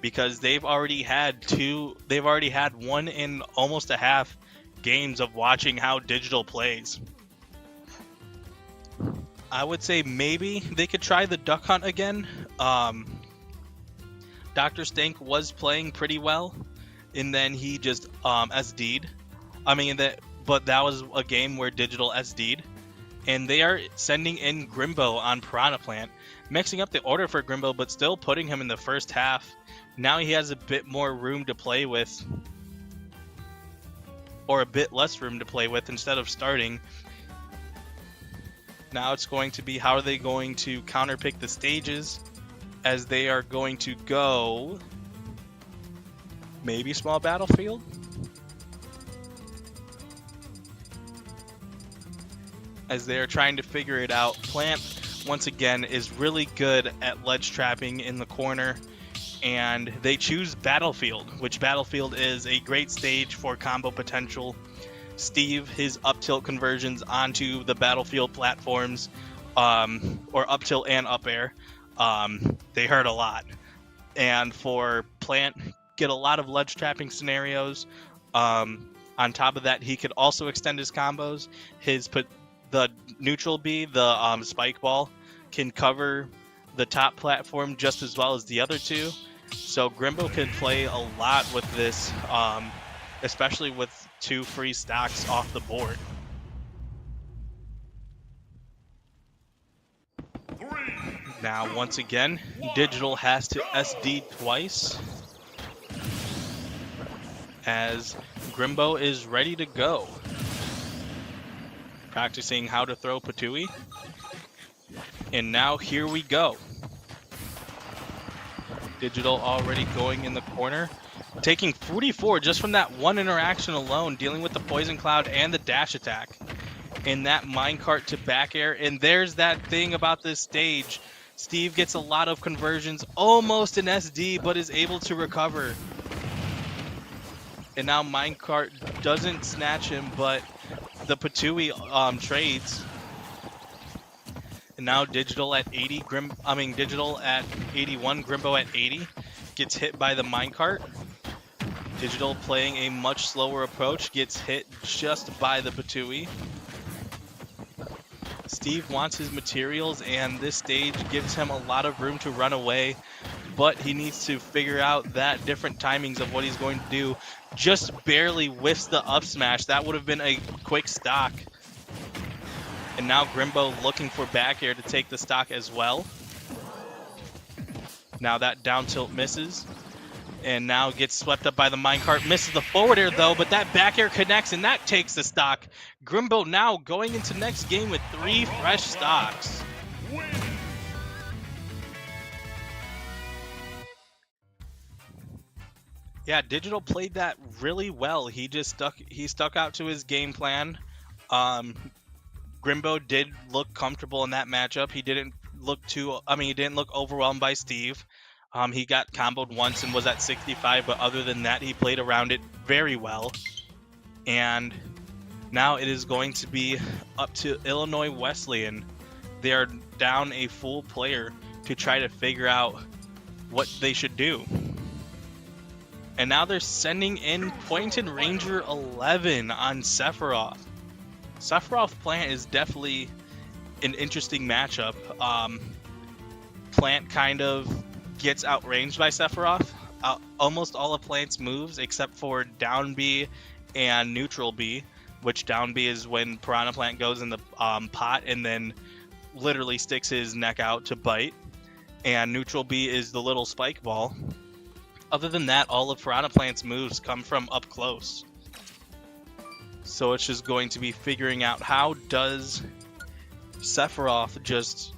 S4: Because they've already had 1 and almost a half games of watching how Digital plays. I would say maybe they could try the Duck Hunt again. Dr. Stank was playing pretty well, and then he just SD'd. But that was a game where Digital SD'd. And they are sending in Grimbo on Piranha Plant, mixing up the order for Grimbo, but still putting him in the first half. Now he has a bit more room to play with, or a bit less room to play with instead of starting. Now it's going to be, how are they going to counterpick the stages, as they are going to go maybe small battlefield? As they are trying to figure it out. Plant, once again, is really good at ledge trapping in the corner. and they choose Battlefield, which Battlefield is a great stage for combo potential. Steve, his up tilt conversions onto the Battlefield platforms, or up tilt and up air, they hurt a lot. And for Plant, get a lot of ledge trapping scenarios. On top of that, he could also extend his combos. The neutral B, the spike ball, can cover the top platform just as well as the other two. So Grimbo can play a lot with this, especially with 2 free stocks off the board. Now, once again, Digital has to SD twice, as Grimbo is ready to go. Practicing how to throw Patui. And now here we go. Digital already going in the corner. Taking 44 just from that one interaction alone, dealing with the Poison Cloud and the dash attack. And that minecart to back air. And there's that thing about this stage. Steve gets a lot of conversions, almost an SD, but is able to recover. And now minecart doesn't snatch him, but the Patui trades. And now Digital at 80, Digital at 81, Grimbo at 80, gets hit by the minecart. Digital playing a much slower approach, gets hit just by the Patui. Steve wants his materials, and this stage gives him a lot of room to run away, but he needs to figure out that different timings of what he's going to do. Just barely whiffs the up smash. That would have been a quick stock. And now Grimbo looking for back air to take the stock as well. Now that down tilt misses. And now gets swept up by the minecart. Misses the forward air though, but that back air connects and that takes the stock. Grimbo now going into next game with 3 fresh stocks. Yeah, Digital played that really well. He stuck out to his game plan. Grimbo did look comfortable in that matchup. He didn't look overwhelmed by Steve. He got comboed once and was at 65, but other than that, he played around it very well. And now it is going to be up to Illinois Wesleyan. They are down a full player to try to figure out what they should do. And now they're sending in Pointed Ranger 11 on Sephiroth. Sephiroth Plant is definitely an interesting matchup. Plant kind of gets outranged by Sephiroth. Almost all of Plant's moves except for down B and neutral B, which down B is when Piranha Plant goes in the pot and then literally sticks his neck out to bite. And neutral B is the little spike ball. Other than that, all of Piranha Plant's moves come from up close. So it's just going to be figuring out how does Sephiroth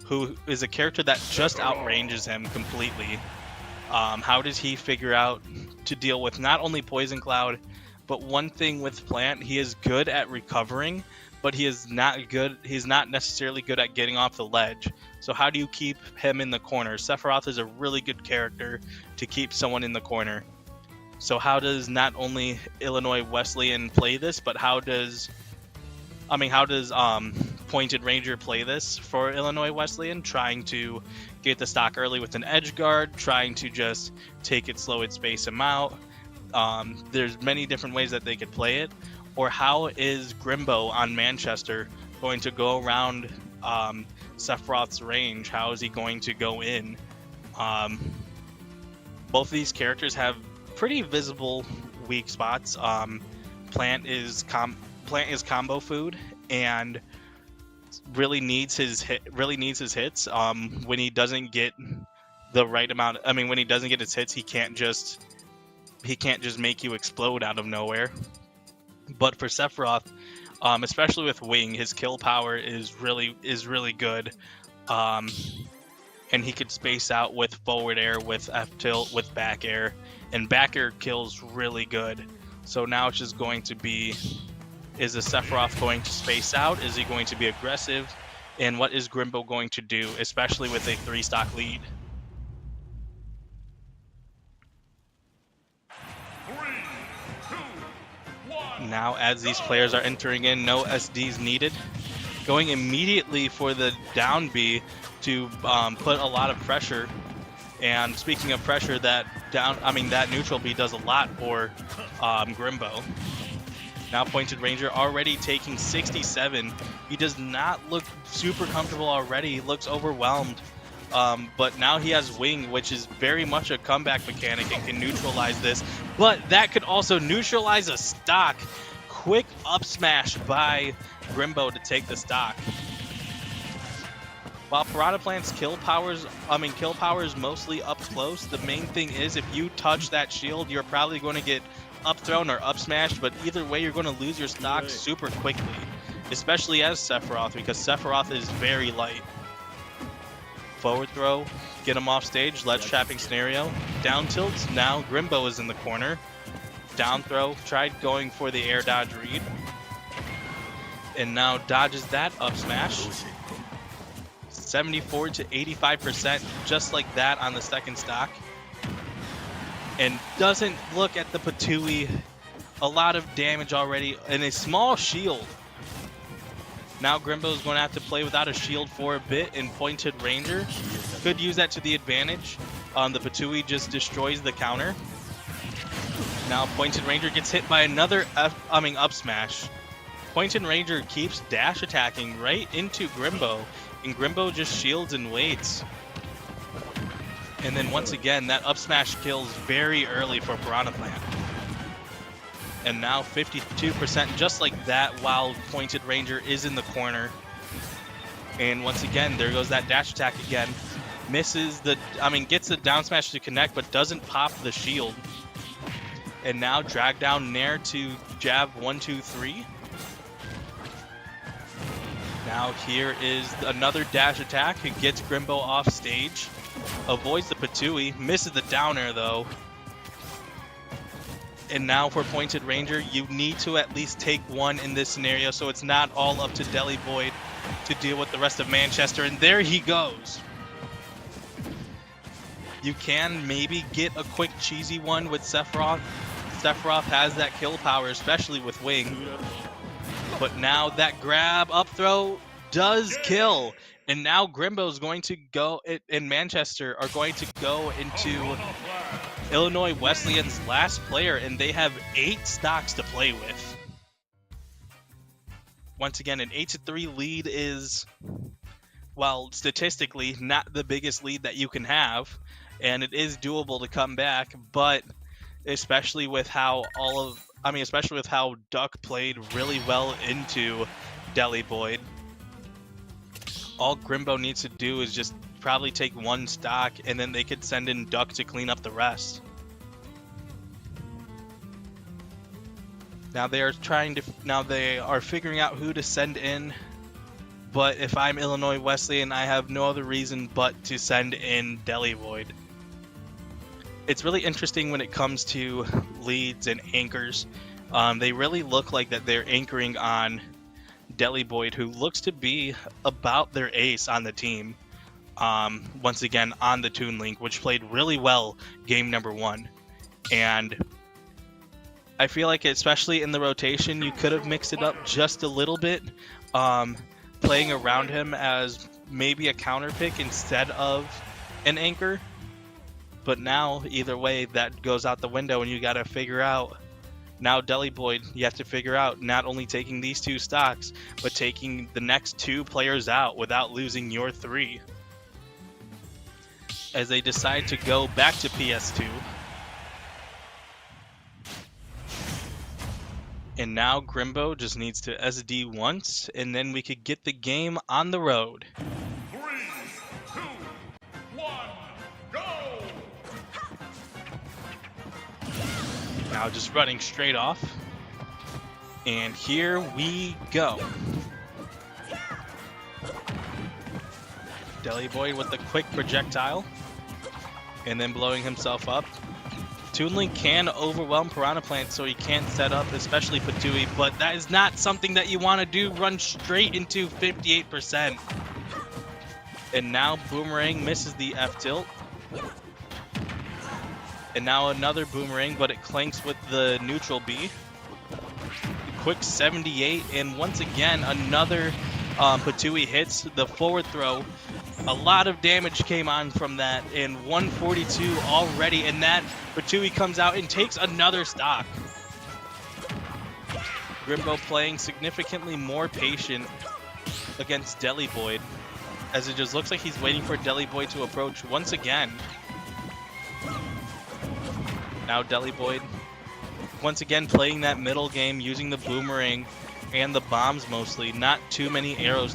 S4: who is a character that just outranges him completely, how does he figure out to deal with not only Poison Cloud, but one thing with Plant, he is good at recovering, but he's not necessarily good at getting off the ledge. So how do you keep him in the corner? Sephiroth is a really good character to keep someone in the corner. So how does not only Illinois Wesleyan play this, but how does Pointed Ranger play this for Illinois Wesleyan? Trying to get the stock early with an edge guard, trying to just take it slow and space him out. There's many different ways that they could play it. Or how is Grimbo on Manchester going to go around Sephiroth's range? How is he going to go in? Both of these characters have pretty visible weak spots. Plant is combo food and really needs his hits. When he doesn't get the right amount, when he doesn't get his hits, he can't just make you explode out of nowhere. But for Sephiroth, especially with Wing, his kill power is really good. And he could space out with forward air, with F tilt, with back air, and back air kills really good. So now it's just going to be, is the Sephiroth going to space out? Is he going to be aggressive? And what is Grimbo going to do, especially with a 3-stock lead? Now, as these players are entering in, no SDs needed. Going immediately for the down B to put a lot of pressure. And speaking of pressure, that neutral B does a lot for Grimbo. Now Pointed Ranger already taking 67. He does not look super comfortable already. He looks overwhelmed. But now he has Wing, which is very much a comeback mechanic and can neutralize this. But that could also neutralize a stock. Quick up smash by Grimbo to take the stock. While Piranha Plant's kill power is mostly up close, the main thing is if you touch that shield, you're probably going to get up thrown or up smashed, but either way you're going to lose your stock super quickly, especially as Sephiroth, because Sephiroth is very light. Forward throw, get him off stage, ledge trapping scenario, down tilts, now Grimbo is in the corner. Down throw, tried going for the air dodge read, and now dodges that up smash. 74 to 85%, just like that on the second stock. And doesn't look at the Patui. A lot of damage already, and a small shield. Now Grimbo's going to have to play without a shield for a bit, and Pointed Ranger could use that to the advantage. The Patui just destroys the counter. Now Pointed Ranger gets hit by another up smash. Pointed Ranger keeps dash attacking right into Grimbo, and Grimbo just shields and waits. And then once again, that up smash kills very early for Piranha Plant. And now 52% just like that while Pointed Ranger is in the corner. And once again, there goes that dash attack again. Misses the, gets the down smash to connect, but doesn't pop the shield. And now drag down Nair to jab 1, 2, 3. Now here is another dash attack who gets Grimbo off stage. Avoids the Patui, misses the down air though. And now for Pointed Ranger, you need to at least take one in this scenario, so it's not all up to Deli Void to deal with the rest of Manchester. And there he goes. You can maybe get a quick cheesy one with Sephiroth. Sephiroth has that kill power, especially with Wing. But now that grab up throw does kill. And now Grimbo's going to go, and Manchester are going to go into Illinois Wesleyan's last player, and they have 8 stocks to play with. Once again, an 8-3 lead is, well, statistically not the biggest lead that you can have, and it is doable to come back, but especially with how especially with how Duck played really well into Deli Void. All Grimbo needs to do is just probably take one stock, and then they could send in Duck to clean up the rest. Now they are figuring out who to send in, but if I'm Illinois Wesleyan, I have no other reason but to send in Deli Void. It's really interesting when it comes to leads and anchors. They really look like that they're anchoring on Deli Void, who looks to be about their ace on the team. Once again on the Toon Link, which played really well game number 1. And I feel like especially in the rotation, you could have mixed it up just a little bit, playing around him as maybe a counter pick instead of an anchor. But now, either way, that goes out the window, and you got to figure out. Now, Deli Void, you have to figure out not only taking these 2 stocks, but taking the next 2 players out without losing your 3. As they decide to go back to PS2. And now Grimbo just needs to SD once, and then we could get the game on the road.
S3: 3, 2, 1, go!
S4: Now just running straight off. And here we go. Deli Void with the quick projectile. And then blowing himself up. Toon Link can overwhelm Piranha Plant, so he can't set up, especially Patui, but that is not something that you want to do. Run straight into 58%. And now Boomerang misses the F tilt. And now another Boomerang, but it clanks with the neutral B. quick 78, and once again another Patui hits the forward throw. A lot of damage came on from that, and 142 already, and that Patui comes out and takes another stock. Grimbo playing significantly more patient against Deli Boyd, as it just looks like he's waiting for Deli Boyd to approach once again. Now Deli Boyd once again playing that middle game, using the boomerang and the bombs mostly. Not too many arrows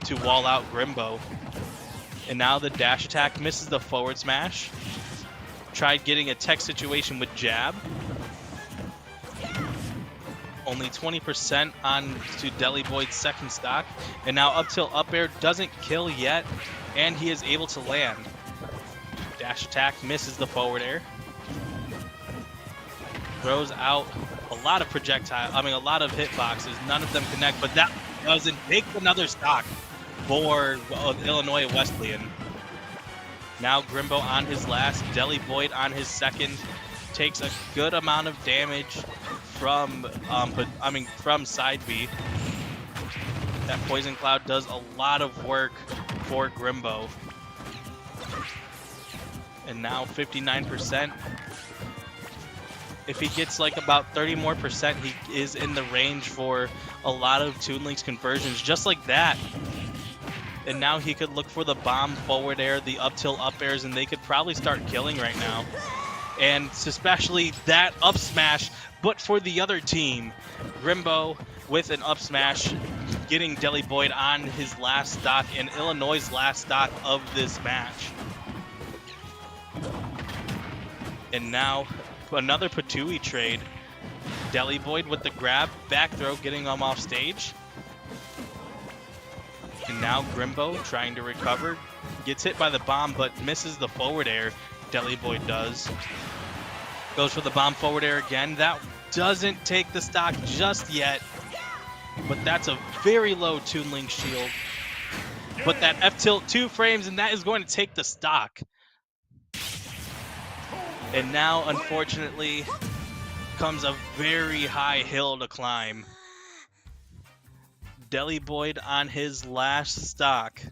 S4: to wall out Grimbo. And now the dash attack misses the forward smash. Tried getting a tech situation with jab. Only 20% on to Deli Boyd's second stock. And now up tilt up air doesn't kill yet, and he is able to land. Dash attack misses the forward air. Throws out a lot of a lot of hitboxes. None of them connect, but that doesn't take another stock for Illinois Wesleyan. Now Grimbo on his last, Deli Boyd on his second, takes a good amount of damage from side B. That Poison Cloud does a lot of work for Grimbo. And now 59%. If he gets like about 30 more percent, he is in the range for a lot of Toon Link's conversions, just like that. And now he could look for the bomb forward air, the up tilt up airs, and they could probably start killing right now. And especially that up smash, but for the other team, Grimbo with an up smash, getting Deli Boyd on his last stock and Illinois' last stock of this match. And now another Patui trade. Deli Boyd with the grab, back throw, getting him off stage. And now Grimbo trying to recover. Gets hit by the bomb, but misses the forward air. Deli Boyd does. Goes for the bomb forward air again. That doesn't take the stock just yet. But that's a very low Toon Link shield. But that F tilt 2 frames, and that is going to take the stock. And now, unfortunately, comes a very high hill to climb. Deli Boyd on his last stock.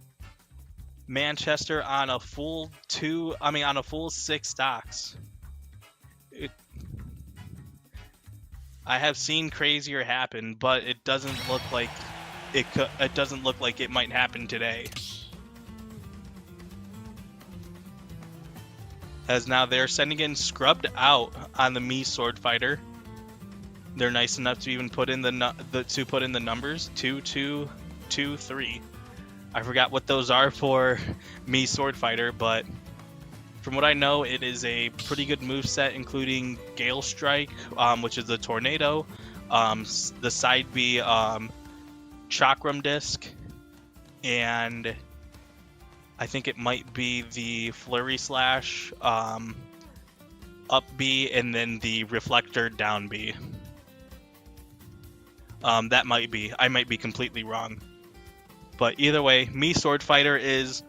S4: Manchester on a full 6 stocks. I have seen crazier happen, but it doesn't look like it might happen today. As now they're sending in Scrubbed Out on the Mii Sword Fighter. They're nice enough to even put in the numbers 2, 2, 2, 3. I forgot what those are for Mii Sword Fighter, but from what I know, it is a pretty good moveset, including Gale Strike, which is the tornado, the side B Chakram Disc, and I think it might be the Flurry Slash up B, and then the Reflector down B. That might be. I might be completely wrong. But either way, Mii Sword Fighter is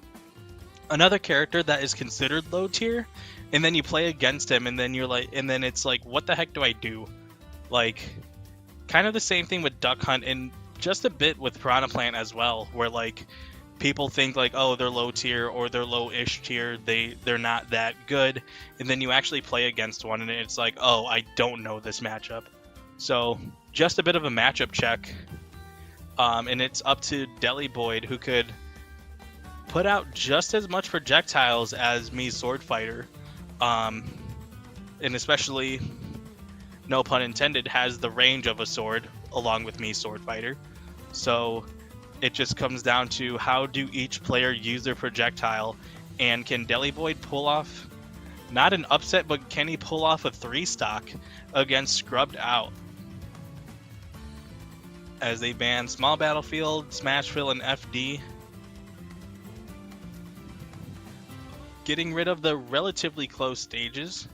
S4: another character that is considered low tier, and then you play against him, and then it's like, what the heck do I do? Like, kind of the same thing with Duck Hunt, and just a bit with Piranha Plant as well, where like people think like, oh, they're low tier or they're low-ish tier, they're not that good, and then you actually play against one, and it's like, oh, I don't know this matchup. So just a bit of a matchup check, and it's up to Deli Boyd, who could put out just as much projectiles as Mii Sword Fighter, and especially, no pun intended, has the range of a sword along with Mii Sword Fighter. So it just comes down to how do each player use their projectile, and can Deli Boyd pull off not an upset, but can he pull off a 3 stock against Scrubbed Out? As they ban Small Battlefield, Smashville, and FD, getting rid of the relatively close stages.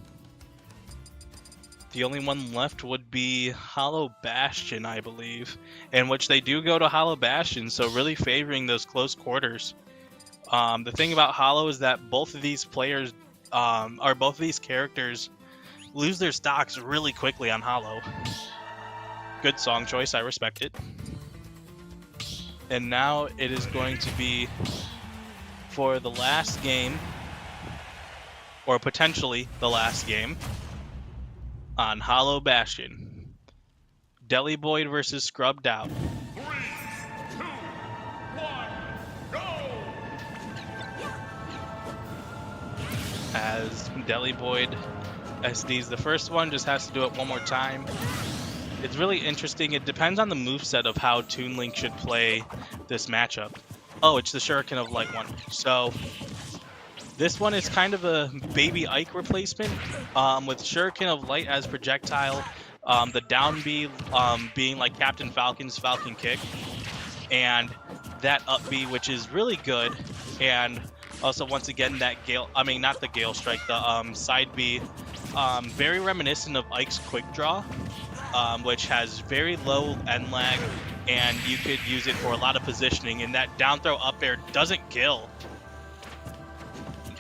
S4: The only one left would be Hollow Bastion, I believe, in which they do go to Hollow Bastion, so really favoring those close quarters. The thing about Hollow is that both of these players, both of these characters, lose their stocks really quickly on Hollow. Good song choice. I respect it. And now it is going to be for the last game, or potentially the last game, on Hollow Bastion. Deli Boyd versus Scrubbed Out.
S3: 3, 2, 1, go!
S4: As Deli Boyd SD's the first one, just has to do it one more time. It's really interesting. It depends on the moveset of how Toon Link should play this matchup. Oh, it's the Shuriken of Light one. So this one is kind of a Baby Ike replacement, with Shuriken of Light as projectile, the down B being like Captain Falcon's Falcon Kick, and that up B, which is really good, and also once again that not the Gale Strike, the side B, very reminiscent of Ike's Quick Draw, which has very low end lag, and you could use it for a lot of positioning, and that down throw up air doesn't kill.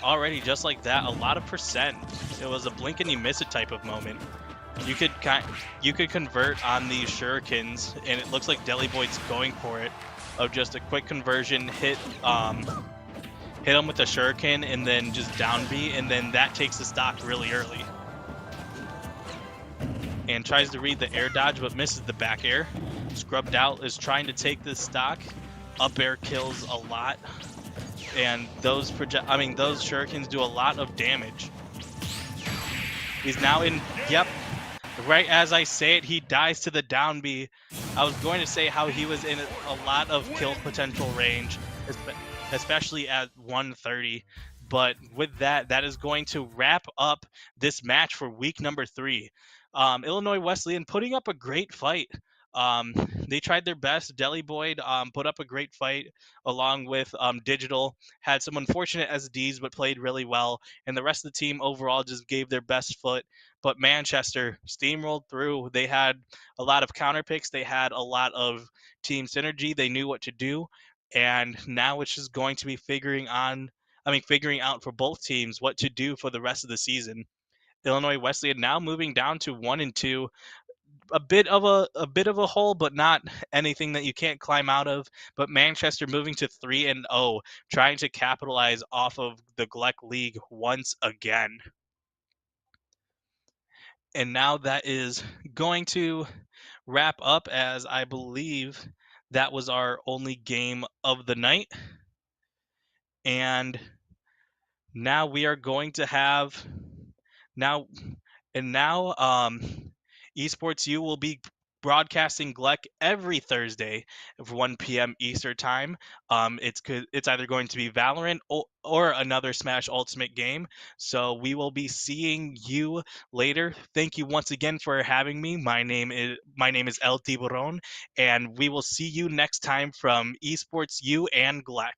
S4: Already, just like that, a lot of percent. It was a blink and you miss it type of moment. You could convert on these shurikens, and it looks like Deli Boyd's going for it, of just a quick conversion, hit him with the shuriken, and then just down B, and then that takes the stock really early. And tries to read the air dodge, but misses the back air. Scrubbed Out is trying to take this stock. Up air kills a lot, and those shurikens do a lot of damage. He's now in. Yep. Right as I say it, he dies to the down B. I was going to say how he was in a lot of kill potential range, especially at 130. But with that, that is going to wrap up this match for week number 3. Illinois Wesleyan putting up a great fight. They tried their best. Deli Boyd put up a great fight along with Digital. Had some unfortunate SDs, but played really well. And the rest of the team overall just gave their best foot. But Manchester steamrolled through. They had a lot of counter picks. They had a lot of team synergy. They knew what to do. And now it's just going to be figuring out for both teams what to do for the rest of the season. Illinois Wesleyan now moving down to 1-2. A bit of a hole, but not anything that you can't climb out of. But Manchester moving to 3-0, trying to capitalize off of the GLEC League once again. And now that is going to wrap up, as I believe that was our only game of the night. And now we are going to have Esports U will be broadcasting GLEC every Thursday at 1 p.m. Eastern Time. It's either going to be Valorant or another Smash Ultimate game. So we will be seeing you later. Thank you once again for having me. My name is El Tiburon, and we will see you next time from Esports U and GLEC.